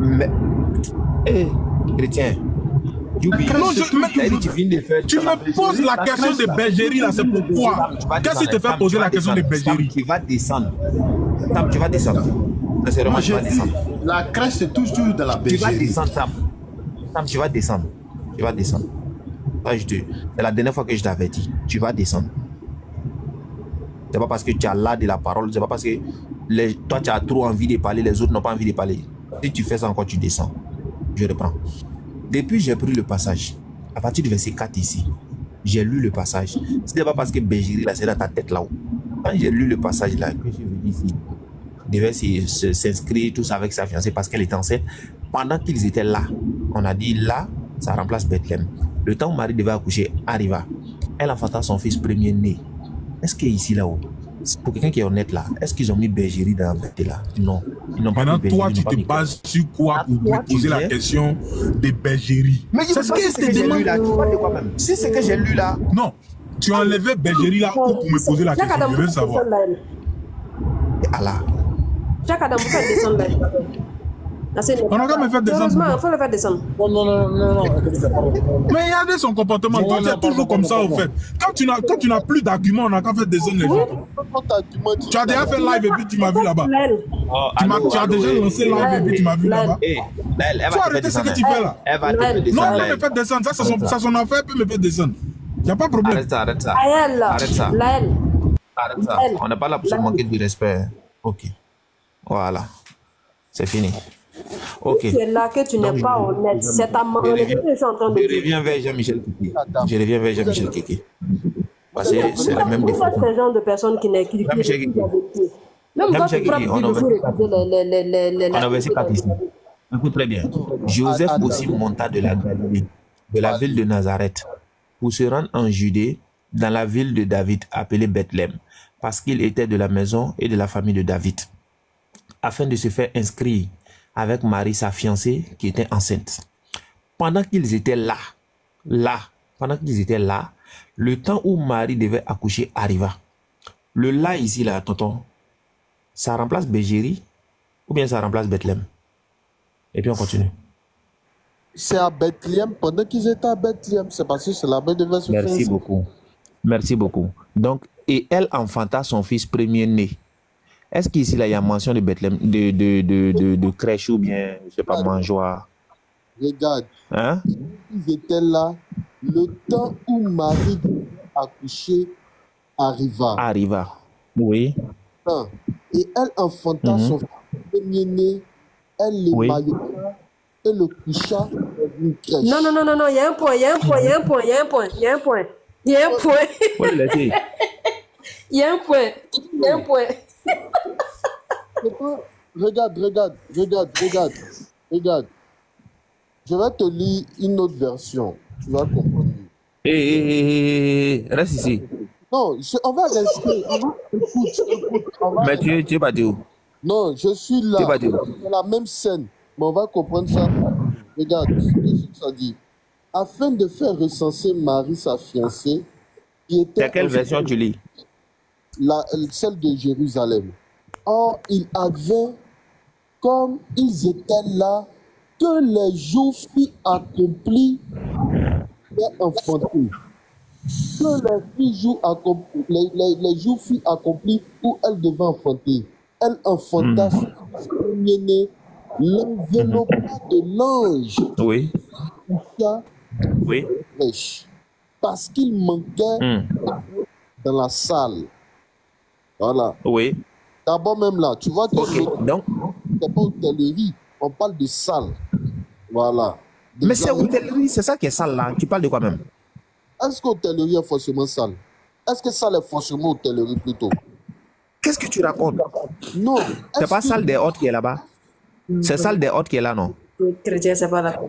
Mais, chrétien, tu me poses la question de bergerie là, c'est pourquoi? Qu'est-ce qui te fait poser la question de bergerie? Tu vas descendre. Tu vas descendre. Moi, je dis, la crèche c'est toujours dans la bergerie. Tu vas descendre, Sam, tu vas descendre. Tu vas descendre. C'est la dernière fois que je t'avais dit, tu vas descendre. C'est pas parce que tu as là de la parole, c'est pas parce que toi tu as trop envie de parler, les autres n'ont pas envie de parler. Si tu fais ça encore, tu descends. Je reprends. Depuis j'ai pris le passage, à partir du verset 4 ici, j'ai lu le passage. Ce n'est pas parce que bergerie là, c'est dans ta tête là-haut. Quand j'ai lu le passage là, que je veux dire ici, il devait s'inscrire tout ça avec sa fiancée parce qu'elle était enceinte. Pendant qu'ils étaient là, on a dit là, ça remplace Bethléem. Le temps où Marie devait accoucher arriva. Elle enfanta son fils premier-né. Est-ce qu'ici là-haut, pour quelqu'un qui est honnête là, est-ce qu'ils ont mis bergerie dans la verset là? Non. Maintenant, toi, tu te bases sur quoi pour me poser la question des bergeries? Mais c'est ce que j'ai lu là. Tu vois de quoi même? Si c'est que j'ai lu là. Non. Tu as enlevé bergerie là pour me poser la question. Je veux savoir. Allah. Chaque Adam, vous faites descendre là. On a quand même fait descendre. Il faut le faire descendre. Non. Mais regardez son comportement. Toi, tu es toujours comme ça, au fait. Quand tu n'as plus d'arguments, on a qu'à faire descendre les gens. Tu as déjà fait live et puis tu m'as vu là-bas. Tu as déjà lancé live et puis tu m'as vu là-bas. Faut arrêter ce que tu fais là. Non, on peut me faire descendre. Ça, son affaire peut me faire descendre. Il n'y a pas de problème. Arrête ça. On n'est pas là pour se manquer de respect. Ok. Voilà. C'est fini. Ok. C'est là que tu n'es pas honnête. C'est ta maman. Je reviens vers Jean-Michel Kiki. Parce que c'est le même défaut. C'est ce genre de personnes qui n'est pas. Même quand tu prends on a versé 4 ici. Écoute très bien. Joseph aussi monta de la Galilée, de la ville de Nazareth, pour se rendre en Judée, dans la ville de David, appelée Bethléem, parce qu'il était de la maison et de la famille de David, afin de se faire inscrire avec Marie, sa fiancée, qui était enceinte. Pendant qu'ils étaient là, le temps où Marie devait accoucher arriva. Le là ici, là, tonton, ça remplace bergerie ou bien ça remplace Bethléem? Et puis on continue. C'est à Bethléem, pendant qu'ils étaient à Bethléem, c'est parce que c'est là-bas devait se faire. Merci beaucoup. Donc, et elle enfanta son fils premier-né. Est-ce qu'ici, là, il y a mention de Bethléem, de crèche ou bien, je ne sais pas, mangeoire? Regarde. Hein? Ils étaient là, le temps où Marie accouchait arriva. Oui. Et elle enfanta son fils premier-né, elle le maillota et le coucha dans une crèche. Non, il y a un point. Regarde. Je vais te lire une autre version. Tu vas comprendre. Reste ici. Non, on va rester. Écoute. Mais tu es pas où? Non, je suis là. C'est la même scène. Mais on va comprendre ça. Regarde ce que ça dit. Afin de faire recenser Marie, sa fiancée, qui était... C'est quelle version tu lis? Celle de Jérusalem. Or, il avait, comme ils étaient là, que les jours furent accomplis et enfantés. Que les jours furent accomplis où elle devait enfanter. Elle enfanta son premier-né, l'enveloppa de l'ange. Oui. Oui. Parce qu'il manquait dans la salle. Voilà. Oui. D'abord même là, tu vois que donc c'est pas hôtellerie, on parle de salle. Voilà. Déjà, mais c'est hôtellerie, c'est ça qui est sale là. Tu parles de quoi même? Est-ce que hôtellerie est forcément sale? Est-ce que salle est forcément hôtellerie plutôt? Qu'est-ce que tu racontes? Non. C'est pas salle des hôtes qui est là-bas? C'est salle des hôtes qui est là, non? Chrétien, c'est pas là.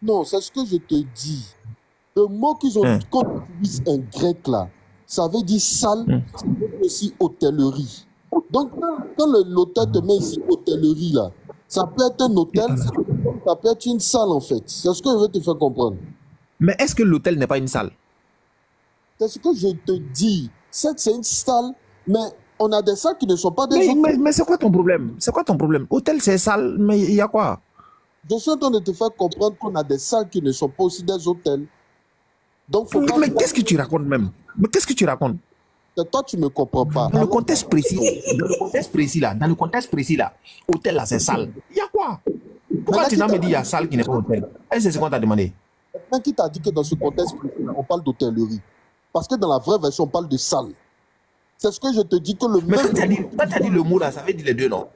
Non, c'est ce que je te dis. Le mot qu'ils ont dit, quand tu utilises un grec là, ça veut dire salle, ça veut dire aussi hôtellerie. Donc, quand l'hôtel te met ici hôtellerie là, ça peut être un hôtel, ça peut être une salle en fait. C'est ce que je veux te faire comprendre. Mais est-ce que l'hôtel n'est pas une salle? C'est ce que je te dis. C'est une salle, mais on a des salles qui ne sont pas des hôtels. Mais c'est quoi ton problème? C'est quoi ton problème? Hôtel, c'est salle, mais il y a quoi? Je suis en train de te faire comprendre qu'on a des salles qui ne sont pas aussi des hôtels. Donc, faut mais qu'est-ce que tu racontes même? Mais qu'est-ce que tu racontes? Toi, tu ne me comprends pas. Dans le contexte précis, dans le contexte précis là, hôtel là, c'est sale. Il y a quoi? Pourquoi tu n'as pas dit il y a salle qui n'est pas hôtel? Est-ce que c'est ce qu'on t'a demandé? Maintenant, qui t'a dit que dans ce contexte précis, on parle d'hôtellerie? Parce que dans la vraie version, on parle de salle. C'est ce que je te dis que le mais même... quand tu as dit le mot là, ça veut dire les deux, non?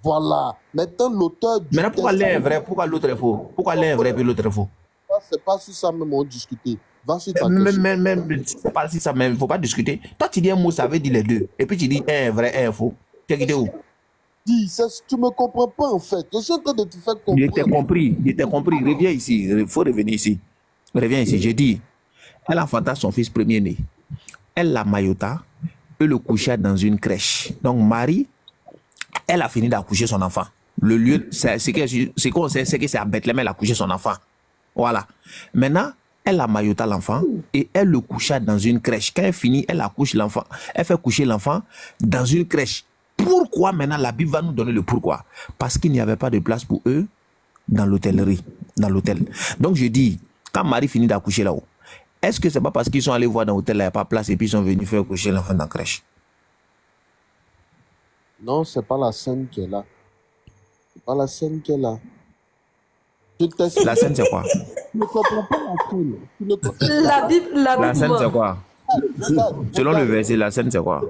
Voilà. Maintenant, l'auteur... Maintenant, pourquoi l'un est vrai, pourquoi l'autre est faux? Pourquoi l'un est vrai et l'autre est faux? C'est pas si ça même on discuter. Va sur ta c'est pas si ça même, il ne faut pas discuter. Toi, tu dis un mot, ça veut dire les deux. Et puis tu dis un est vrai, un est faux. Tu es quitté où? Tu ne me comprends pas en fait. Je suis en train de te faire comprendre. Je t'ai compris. Reviens ici. Il faut revenir ici. Reviens ici. J'ai dit, elle enfanta son fils premier-né. Elle l'a maillota et le coucha dans une crèche. Donc Marie, elle a fini d'accoucher son enfant. Le lieu, c'est qu'on sait, c'est que c'est à Bethléem, elle a couché son enfant. Voilà. Maintenant, elle a maillota l'enfant et elle le coucha dans une crèche. Quand elle finit, elle accouche l'enfant. Elle fait coucher l'enfant dans une crèche. Pourquoi maintenant la Bible va nous donner le pourquoi? Parce qu'il n'y avait pas de place pour eux dans l'hôtellerie, dans l'hôtel. Donc je dis, quand Marie finit d'accoucher là-haut, est-ce que c'est pas parce qu'ils sont allés voir dans l'hôtel, il n'y a pas de place et puis ils sont venus faire coucher l'enfant dans la crèche? Non, c'est pas la scène qui est là. C'est pas la scène qui est là. La scène c'est quoi? Tu ne comprends pas la scène. La Bible, la scène c'est quoi? Selon le verset, la scène c'est quoi?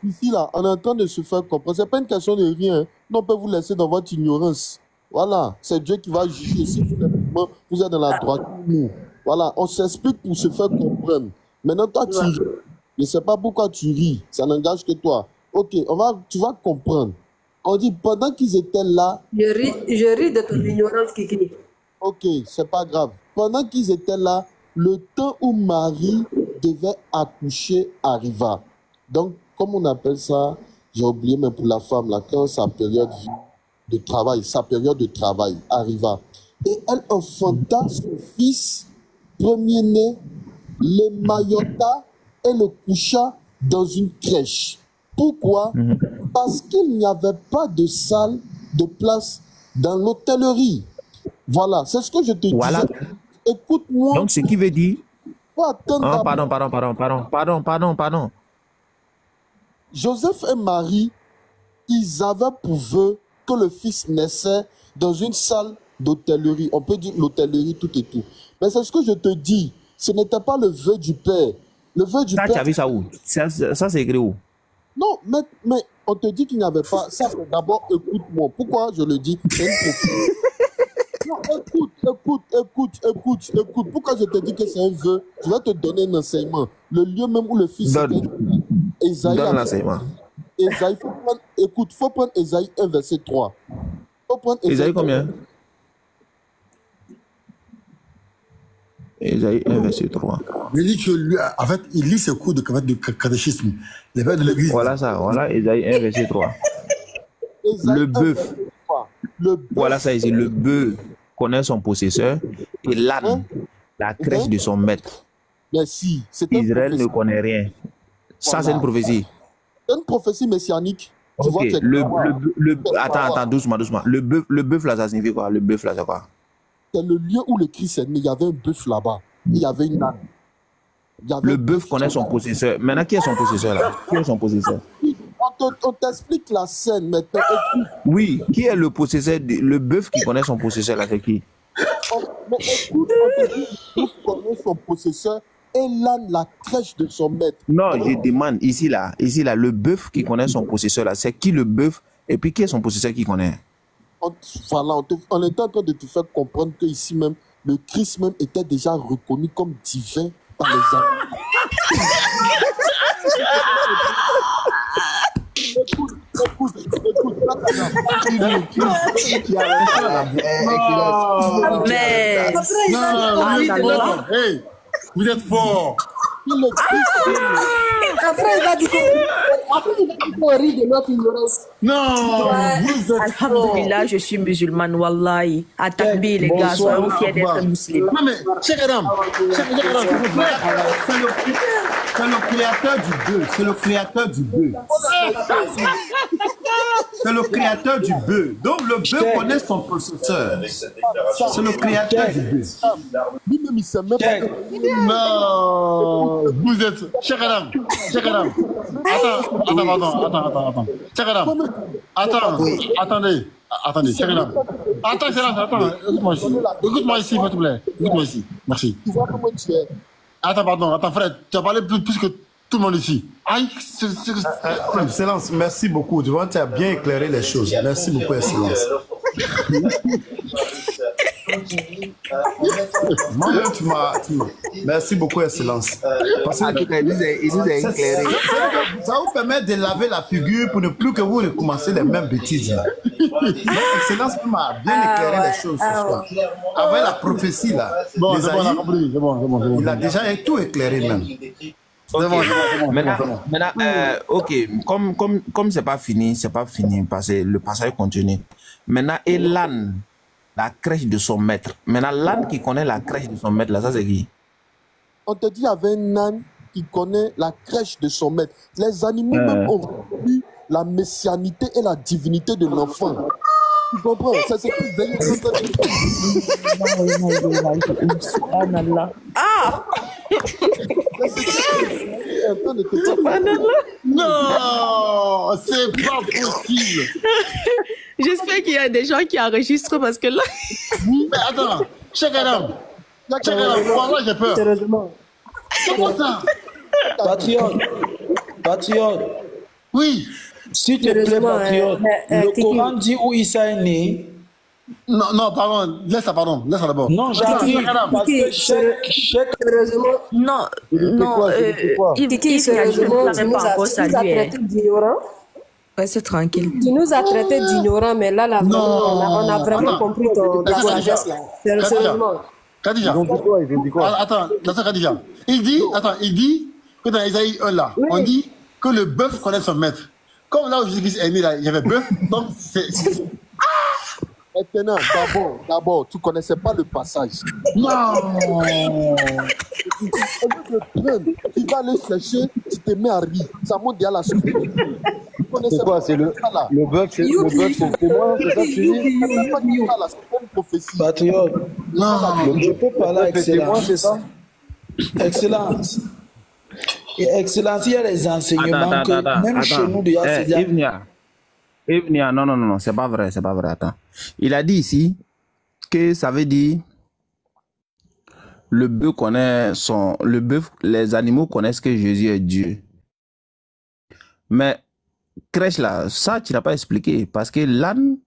Ici là, on est en train de se faire comprendre. C'est pas une question de rien. Non, on peut vous laisser dans votre ignorance. Voilà, c'est Dieu qui va juger. Si vous êtes dans la droite, voilà, on s'explique pour se faire comprendre. Maintenant, toi, tu ris. Je ne sais pas pourquoi tu ris. Ça n'engage que toi. Ok, tu vas comprendre. On dit pendant qu'ils étaient là. Je ris de ton ignorance, Kiki. Ok, c'est pas grave. Pendant qu'ils étaient là, le temps où Marie devait accoucher arriva. Donc, comme on appelle ça, j'ai oublié, mais pour la femme, là, quand sa période de travail arriva. Et elle enfanta son fils premier-né, le maillota et le coucha dans une crèche. Pourquoi? Parce qu'il n'y avait pas de salle, de place dans l'hôtellerie. Voilà, c'est ce que je te dis. Voilà. Écoute-moi. Donc, ce qui veut dire... Pardon. Joseph et Marie, ils avaient pour vœu que le fils naissait dans une salle d'hôtellerie. On peut dire l'hôtellerie, tout et tout. Mais c'est ce que je te dis. Ce n'était pas le vœu du père. Le vœu du père... Tu as vu ça où? Ça c'est écrit où? Non, mais on te dit qu'il n'y avait pas... Ça, d'abord, écoute-moi. Pourquoi je le dis? C'est une prophétie. Non, écoute. Pourquoi je te dis que c'est un vœu? Je vais te donner un enseignement. Le lieu même où le fils... Donne l'enseignement. Ésaïe, faut prendre Ésaïe 1, verset 3. Ésaïe combien? Ésaïe 1, verset 3. Il dit que lui, en fait, il lit ses cours de catéchisme. Les pères de l'église. Voilà ça, voilà Ésaïe 1, verset 3. Le bœuf. Voilà ça ici. Le bœuf connaît son possesseur et l'âne, la crèche de son maître. Merci. Israël ne connaît rien. Ça, c'est une prophétie. C'est une prophétie messianique. Ok, attends, doucement. Le bœuf là, ça signifie quoi? Le bœuf là, c'est quoi? C'est le lieu où le Christ est né. Il y avait un bœuf là-bas. Il y avait une âne. Le bœuf connaît son possesseur. Maintenant, qui est son possesseur là? Qui est son possesseur? On t'explique la scène maintenant. Oui, qui est le possesseur? Le bœuf qui connaît son possesseur là, c'est qui? Mais écoute, on te dit, le bœuf connaît son possesseur et l'âne la crèche de son maître. Non, je demande, ici, là, le bœuf qui connaît son possesseur, là, c'est qui le bœuf et puis qui est son possesseur qui connaît? Voilà, on est en train de te faire comprendre que ici même, le Christ même était déjà reconnu comme divin par les hommes. Écoute. Mais... Hey, vous êtes fort. Après, il va dire qu'on rit de notre ignorance. Non, vous êtes fort. Alhamdulillah, je suis musulmane, wallahi. Atakbi, les gars, soyons fiers d'être musulmans. Non, mais, cher Adam, s'il vous plaît, c'est le créateur du bœuf. C'est le créateur du bœuf. C'est le créateur du bœuf. Donc, le bœuf connaît son possesseur. C'est le créateur du bœuf. Lui-même, il sait même pas. Non, vous êtes... Cher Adam. Attends. Cher Adam. Attendez, cher Adam. Attends. Écoute-moi ici, s'il te plaît. Écoute-moi ici. Merci. Tu vois comment tu es. Attends, Fred. Tu as parlé plus que tout le monde ici. Aïe, Excellence, merci beaucoup. Tu vois, tu as bien éclairé les choses. Merci beaucoup, Excellence. Merci beaucoup, Excellence. Parce que il nous a éclairé. Ça vous permet de laver la figure pour ne plus que vous recommencez les mêmes bêtises. Là. Excellence m'a bien éclairé les choses ce soir. Avec la prophétie, là. Bon, c'est bon. Il a déjà tout éclairé même. Maintenant, ok, comme c'est pas fini, parce que le passage continue. Maintenant, et l'âne, la crèche de son maître. Maintenant, l'âne qui connaît la crèche de son maître, là, ça c'est qui? On te dit, il y avait un âne qui connaît la crèche de son maître. Les animaux même ont reconnu la messianité et la divinité de l'enfant. Tu comprends? Ça c'est plus belle. Non, c'est pas possible. J'espère qu'il y a des gens qui enregistrent parce que là... Mais attends, check Adam, voilà, j'ai peur. Comment ça? Patriote. Oui. S'il te plaît, patriote, le Coran dit où Issa est né. Non, pardon, laisse ça d'abord. Non, j'arrive, parce que chaque... Non, Kiki, sérieusement, tu nous as traité d'ignorants. Ouais, c'est tranquille. Tu nous as traité d'ignorants, mais là, on a vraiment compris ta sagesse, là. Sérieusement. Khadija. Attends, Khadija. Il dit que dans Isaïe 1 là, on dit que le bœuf connaît son maître. Comme là où Jésus-Christ est né, là, il y avait bœuf, donc c'est... Maintenant, d'abord, tu ne connaissais pas le passage. Non. Tu vas aller chercher, tu te mets à rire. Ça monte déjà la suite. C'est quoi? C'est le bœuf, c'est moi, c'est ça que tu dis? C'est une prophétie. Patriote. Non. Je peux parler à Excellence. C'est ça? Excellence. Et Excellence, il y a des enseignements que même chez nous, déjà, c'est déjà... Evnia, non, c'est pas vrai, attends. Il a dit ici que ça veut dire le bœuf les animaux connaissent que Jésus est Dieu. Mais crèche là, ça tu n'as pas expliqué parce que l'âne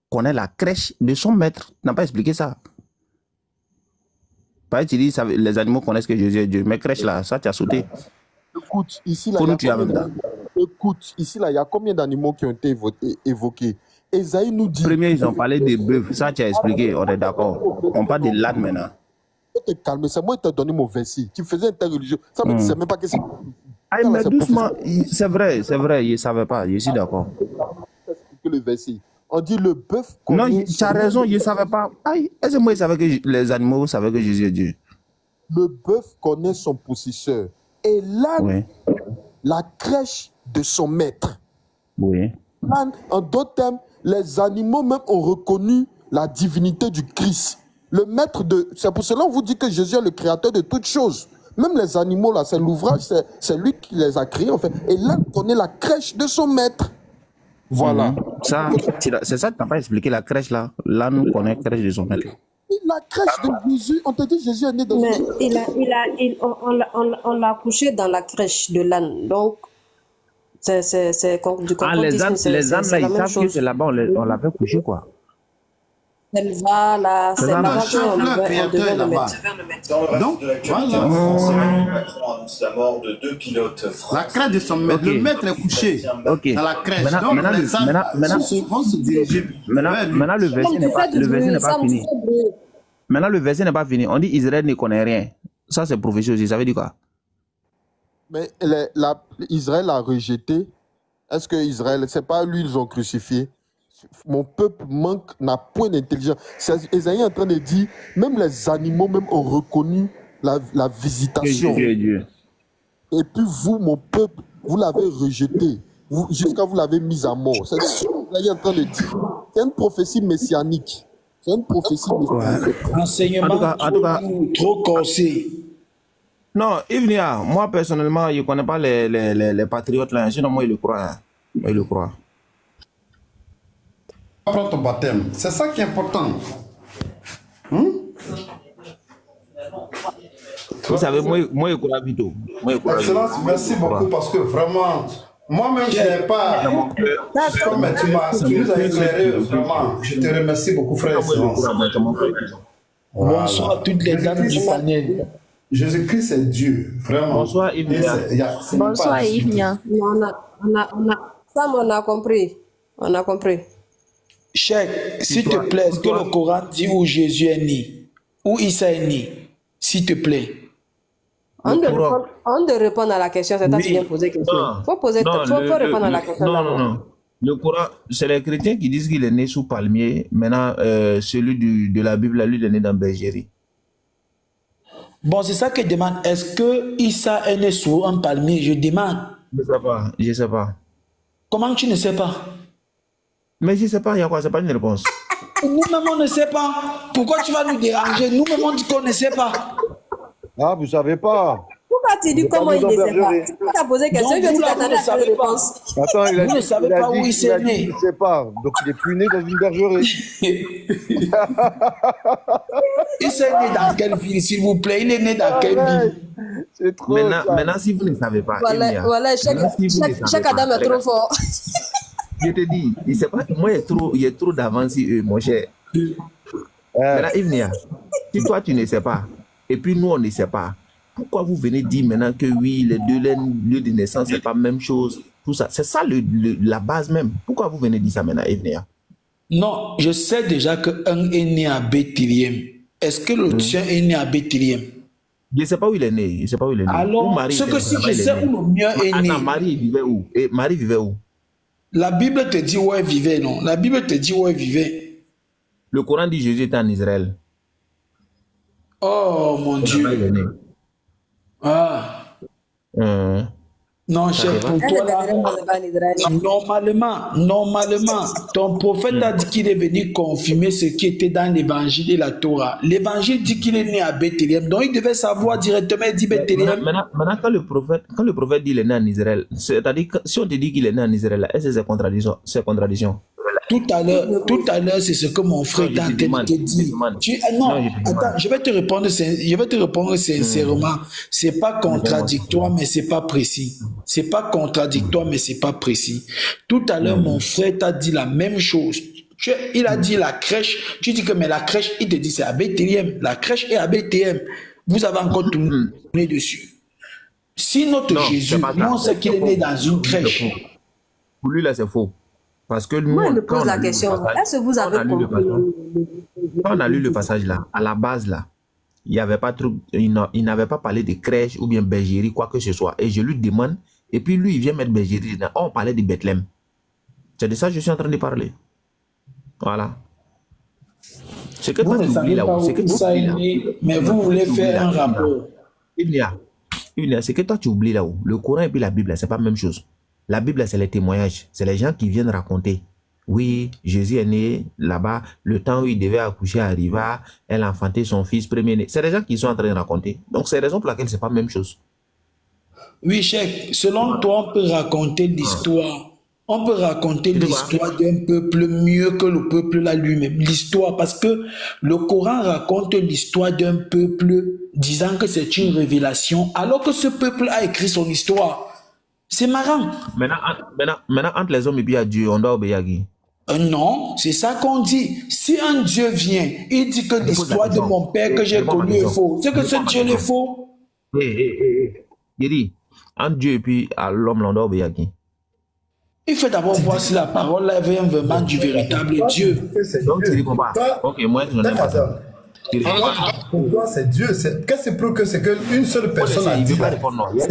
connaît la crèche de son maître. Tu n'as pas expliqué ça. Pareil, tu dis les animaux connaissent que Jésus est Dieu, mais crèche là, ça tu as sauté. Écoute, ici là, il y a combien d'animaux qui ont été évoqués? Esaïe nous dit... Premier, ils ont parlé des bœufs, ça tu as expliqué, on est d'accord. On parle de l'âne maintenant. Te calmer, c'est moi qui t'ai donné mon verset. Tu faisais un tel religieux, ça me disait même pas que c'est... Ah, mais doucement, c'est vrai, je ne savais pas, je suis d'accord. Le verset. On dit le bœuf... Non, tu as raison, je ne savais pas. Est-ce que moi, je savais que les animaux savaient que Jésus est Dieu? Le bœuf connaît son possesseur. Et l'âne, la crèche de son maître. Oui. L'âne, en d'autres termes, les animaux même ont reconnu la divinité du Christ. Le maître de... C'est pour cela qu'on vous dit que Jésus est le créateur de toutes choses. Même les animaux, là, c'est l'ouvrage, c'est lui qui les a créés, en fait. Et l'âne connaît la crèche de son maître. Voilà. Ça, c'est ça que tu n'as pas expliqué, la crèche là. Là, nous connaissons la crèche de son maître. La crèche de Jésus, on te dit Jésus est né dans Mais une... on l'a couché dans la crèche de l'âne. Donc, c'est du les ânes là, ils savent que c'est là-bas, on l'avait couché, quoi. Elle va là, c'est là-bas qu'on devait le mettre. Donc, voilà. Macron annonce la mort de 2 pilotes français. La crèche de son maître, le maître est couché dans la crèche. Donc, les ânes vont se diriger. Maintenant, le verset n'est pas fini. Maintenant, le verset n'est pas fini. On dit Israël ne connaît rien. Ça, c'est prophétie aussi. Ça veut dire quoi? Mais Israël a rejeté. Est-ce que Israël, c'est pas lui, ils ont crucifié? Mon peuple n'a point d'intelligence. Esaïe est en train de dire, même les animaux même ont reconnu la visitation. Dieu. Et puis vous, mon peuple, vous l'avez rejeté. Jusqu'à vous l'avez mis à mort. C'est ce que Esaïe est en train de dire. C'est une prophétie messianique. C'est une prophétie messianique. Enseignement trop corsé. Non, Ivnia, moi personnellement, je ne connais pas les patriotes là. Sinon, moi, il le croit. Hein. Moi, il le croit. Prends ton baptême. C'est ça qui est important. Vous savez, moi, je crois vite. Excellence, merci beaucoup parce que vraiment, moi-même, je n'ai pas. Comme tu nous as éclairé, vraiment. Je te remercie beaucoup, frère Excellence. Bonsoir à toutes les dames du panel. Jésus-Christ est Dieu, vraiment. Bonsoir, Ivnia. Bonsoir, Ivnia. Ça, on a compris. On a compris. Cheikh, s'il te plaît, est-ce que le Coran dit où Jésus est né? Où Issa est né? S'il te plaît. On de répondre à la question, c'est toi qui viens poser question. Il faut répondre à la question. Non. Le Coran, c'est les chrétiens qui disent qu'il est né sous palmier. Maintenant, celui de la Bible, lui, il est né dans bergerie. Bon, c'est ça que je demande. Est-ce que Issa est né sous un palmier? Je demande. Je ne sais pas. Comment tu ne sais pas? Mais je ne sais pas, il y a quoi? Ce n'est pas une réponse. Nous-mêmes, on ne sait pas. Pourquoi tu vas nous déranger? Nous-mêmes, on dit qu'on ne sait pas. Ah, vous ne savez pas. Pourquoi tu dis comment il ne sait pas? Tu as posé question, donc, vous ne savez pas. Attends, vous ne savez pas où il s'est né. Il ne sait pas. Donc, il n'est plus né dans une bergerie. Il s'est né dans quelle ville, s'il vous plaît? Il est né dans quelle ville? C'est trop. Maintenant, si vous ne savez pas. Voilà, chaque Adam est trop fort. Je te dis, il sait pas, moi, il y a trop d'avance sur eux, mon cher. Maintenant, Ivnia, si toi, tu ne sais pas, et puis nous, on ne sait pas, pourquoi vous venez dire maintenant que oui, les deux lieux de naissance, ce n'est pas la même chose, tout ça. C'est ça la base même. Pourquoi vous venez dire ça maintenant, Ivnia? Non, je sais déjà qu'un est né à Bethléem. Est-ce que le tien est né à Bethléem? Je ne sais pas où il est né. Je sais pas où il est né. Alors, ce que si je sais où le mien est né. Marie vivait où? Et Marie vivait où? La Bible te dit où elle vivait, non? La Bible te dit où elle vivait. Le Coran dit Jésus était en Israël. Oh mon Dieu. Ah. Non, cher, pour toi là, normalement, ton prophète a dit qu'il est venu confirmer ce qui était dans l'évangile et la Torah. L'évangile dit qu'il est né à Bethléem, donc il devait savoir directement, il dit Bethléem. Maintenant, quand le prophète dit qu'il est né en Israël, c'est-à-dire que si on te dit qu'il est né en Israël, est-ce que c'est contradiction? Tout à l'heure, c'est ce que mon frère t'a te dit. Attends, je vais te répondre sincèrement. C'est pas contradictoire, mais c'est pas précis. C'est pas contradictoire, mais c'est pas précis. Tout à l'heure, mon frère t'a dit la même chose. Il a dit la crèche. Tu dis que mais la crèche, il te dit c'est à Bethléem. La crèche est à Bethléem. Vous avez encore tourné dessus. Si notre Jésus, on sait qu'il est né dans une crèche. Pour lui là, c'est faux. Parce que nous, moi, je me pose la question, est-ce que vous avez compris? Quand on a lu le passage là, à la base là, il n'avait pas parlé de crèche ou bien bergerie, quoi que ce soit. Et je lui demande, et puis lui, il vient mettre bergerie dedans. On parlait de Bethléem. C'est de ça que je suis en train de parler. Voilà. C'est que toi, tu oublies là-haut. Mais vous voulez faire un rapport. C'est que toi, tu oublies là-haut. Le Coran et puis la Bible, c'est pas la même chose. La Bible, c'est les témoignages. C'est les gens qui viennent raconter. Oui, Jésus est né là-bas. Le temps où il devait accoucher arriva. Elle a enfanté son fils premier-né. C'est les gens qui sont en train de raconter. Donc, c'est la raison pour laquelle c'est pas la même chose. Oui, Cheikh. Selon toi, on peut raconter l'histoire. On peut raconter l'histoire d'un peuple mieux que le peuple là lui-même. L'histoire, parce que le Coran raconte l'histoire d'un peuple disant que c'est une révélation, alors que ce peuple a écrit son histoire. C'est marrant. Maintenant, entre les hommes et puis à Dieu, on doit obéir à qui? Non, c'est ça qu'on dit. Si un Dieu vient, il dit que l'histoire de mon père que j'ai connu est faux. C'est que ce Dieu est faux. Il dit, entre Dieu et puis à l'homme, on doit obéir à qui? Il faut d'abord voir si la parole là vient vraiment du véritable Dieu. Donc tu ne comprends pas. Ok, moi je n'ai pas ça. Pour toi, c'est Dieu. Qu'est-ce que prouve que c'est qu'une seule personne a dit? Il ne veut pas répondre, non. Il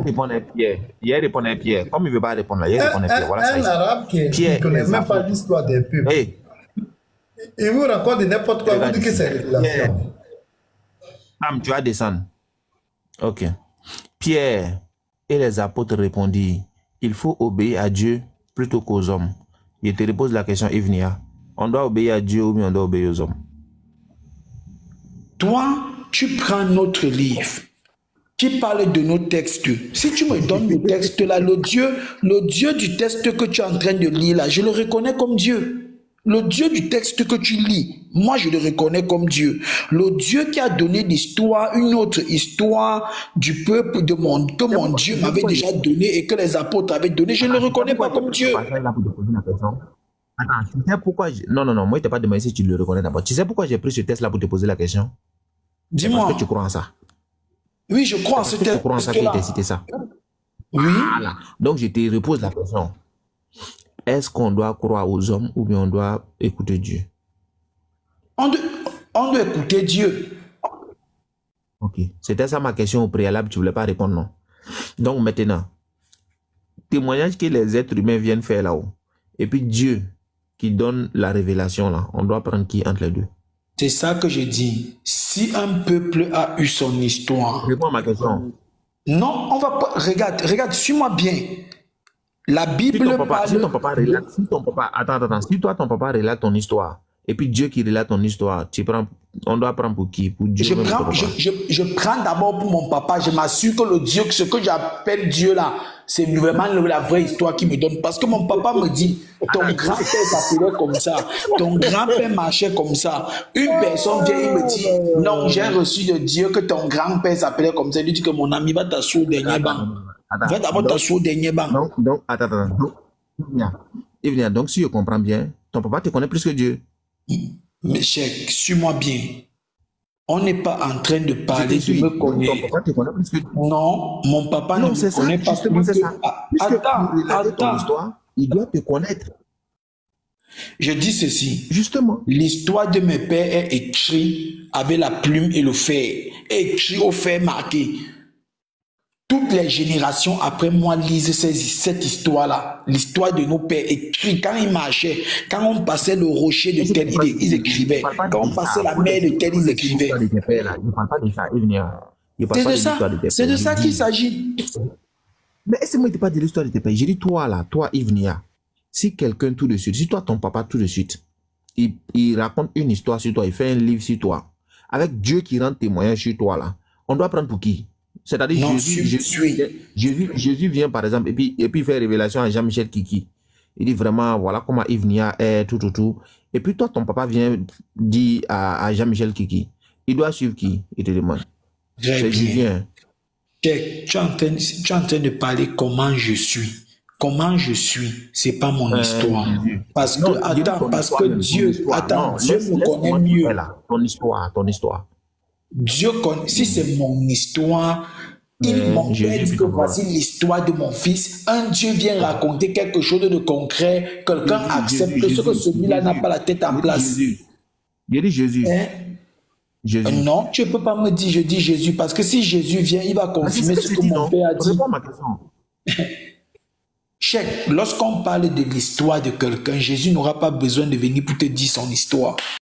répond à Pierre. Il répond à Pierre. Comme il ne veut pas répondre, il répond à Pierre. Voilà, un arabe qui ne connaît même pas l'histoire des peuples. Il vous raconte n'importe quoi, vous dites que c'est révélation. Tu vas descendre. Ok. Pierre et les apôtres répondirent, il faut obéir à Dieu plutôt qu'aux hommes. Je te repose la question, Ivnia. On doit obéir à Dieu ou bien on doit obéir aux hommes? Toi, tu prends notre livre qui parle de nos textes. Si tu me donnes le texte là, le Dieu du texte que tu es en train de lire là, je le reconnais comme Dieu. Le Dieu du texte que tu lis, moi je le reconnais comme Dieu. Le Dieu qui a donné l'histoire, une autre histoire du peuple que mon Dieu m'avait déjà donné et que les apôtres avaient donné, je ne le reconnais pas comme Dieu. Attends, tu sais pourquoi Non, moi je t'ai pas demandé si tu le reconnais d'abord. Tu sais pourquoi j'ai pris ce test là pour te poser la question? Dis-moi. Parce que tu crois en ça. Oui, je crois en ce test. Tu crois en ça qu'il t'a cité ça. Oui. Voilà. Donc je te repose la question. Est-ce qu'on doit croire aux hommes ou bien on doit écouter Dieu? On doit écouter Dieu. Ok. C'était ça ma question au préalable, tu ne voulais pas répondre, non? Donc maintenant, témoignage que les êtres humains viennent faire là-haut, et puis Dieu qui donne la révélation là, on doit prendre qui entre les deux? C'est ça que je dis. Si un peuple a eu son histoire... Réponds à ma question. Non, on va pas... Regarde, suis-moi bien. La Bible parle... Si toi, ton papa relate ton histoire, et puis Dieu qui relate ton histoire, on doit prendre pour qui? Pour Dieu. Je prends d'abord pour mon papa. Je m'assure que le Dieu, ce que j'appelle Dieu là, c'est vraiment la vraie histoire qu'il me donne. Parce que mon papa me dit, ton grand-père s'appelait comme ça, ton grand-père marchait comme ça. Une personne vient, il me dit, non, j'ai reçu de Dieu que ton grand-père s'appelait comme ça. Il dit que mon ami va t'asseoir au dernier banc. Va d'abord t'asseoir au dernier banc. Donc, attends. Donc, si je comprends bien, ton papa te connaît plus que Dieu. Mais Cheikh, suis-moi bien. On n'est pas en train de parler de me connaître. Ton papa te connaît plus que Dieu. Non, mon papa ne me connaît pas plus que... Attends. Il doit te connaître. Je dis ceci. Justement. L'histoire de mes pères est écrite avec la plume et le fer. Écrit au fer marqué. Toutes les générations après moi lisent cette histoire-là. L'histoire de nos pères écrite. Quand ils marchaient, quand on passait le rocher de tel, ils écrivaient. Quand on passait la mer de tel, ils écrivaient. Je ne parle pas de ça, C'est de ça qu'il s'agit. Mais est-ce que moi, je ne parle pas de l'histoire de tes pères? J'ai dit toi là, toi Ivnia. Si quelqu'un tout de suite, si toi ton papa tout de suite, il raconte une histoire sur toi, il fait un livre sur toi, avec Dieu qui rend témoignage sur toi là, on doit prendre pour qui? C'est-à-dire Jésus vient par exemple et puis il fait révélation à Jean-Michel Kiki. Il dit vraiment voilà comment Ivnia est tout. Et puis toi ton papa vient dire à Jean-Michel Kiki. Il doit suivre qui? Il te demande. C'est Julien. Tu es en train de parler comment je suis. Comment je suis, c'est pas mon histoire. Parce que Dieu me connaît mieux. Ton histoire. Dieu connaît, si c'est mon histoire, il m'en dit que voici l'histoire de mon fils. Un Dieu vient raconter quelque chose de concret. Quelqu'un accepte que celui-là n'a pas la tête en place. Il dit Jésus. Jésus. Non, tu ne peux pas me dire je dis Jésus, parce que si Jésus vient, il va confirmer ce que mon père a dit. Réponds à ma question. Cheikh, lorsqu'on parle de l'histoire de quelqu'un, Jésus n'aura pas besoin de venir pour te dire son histoire.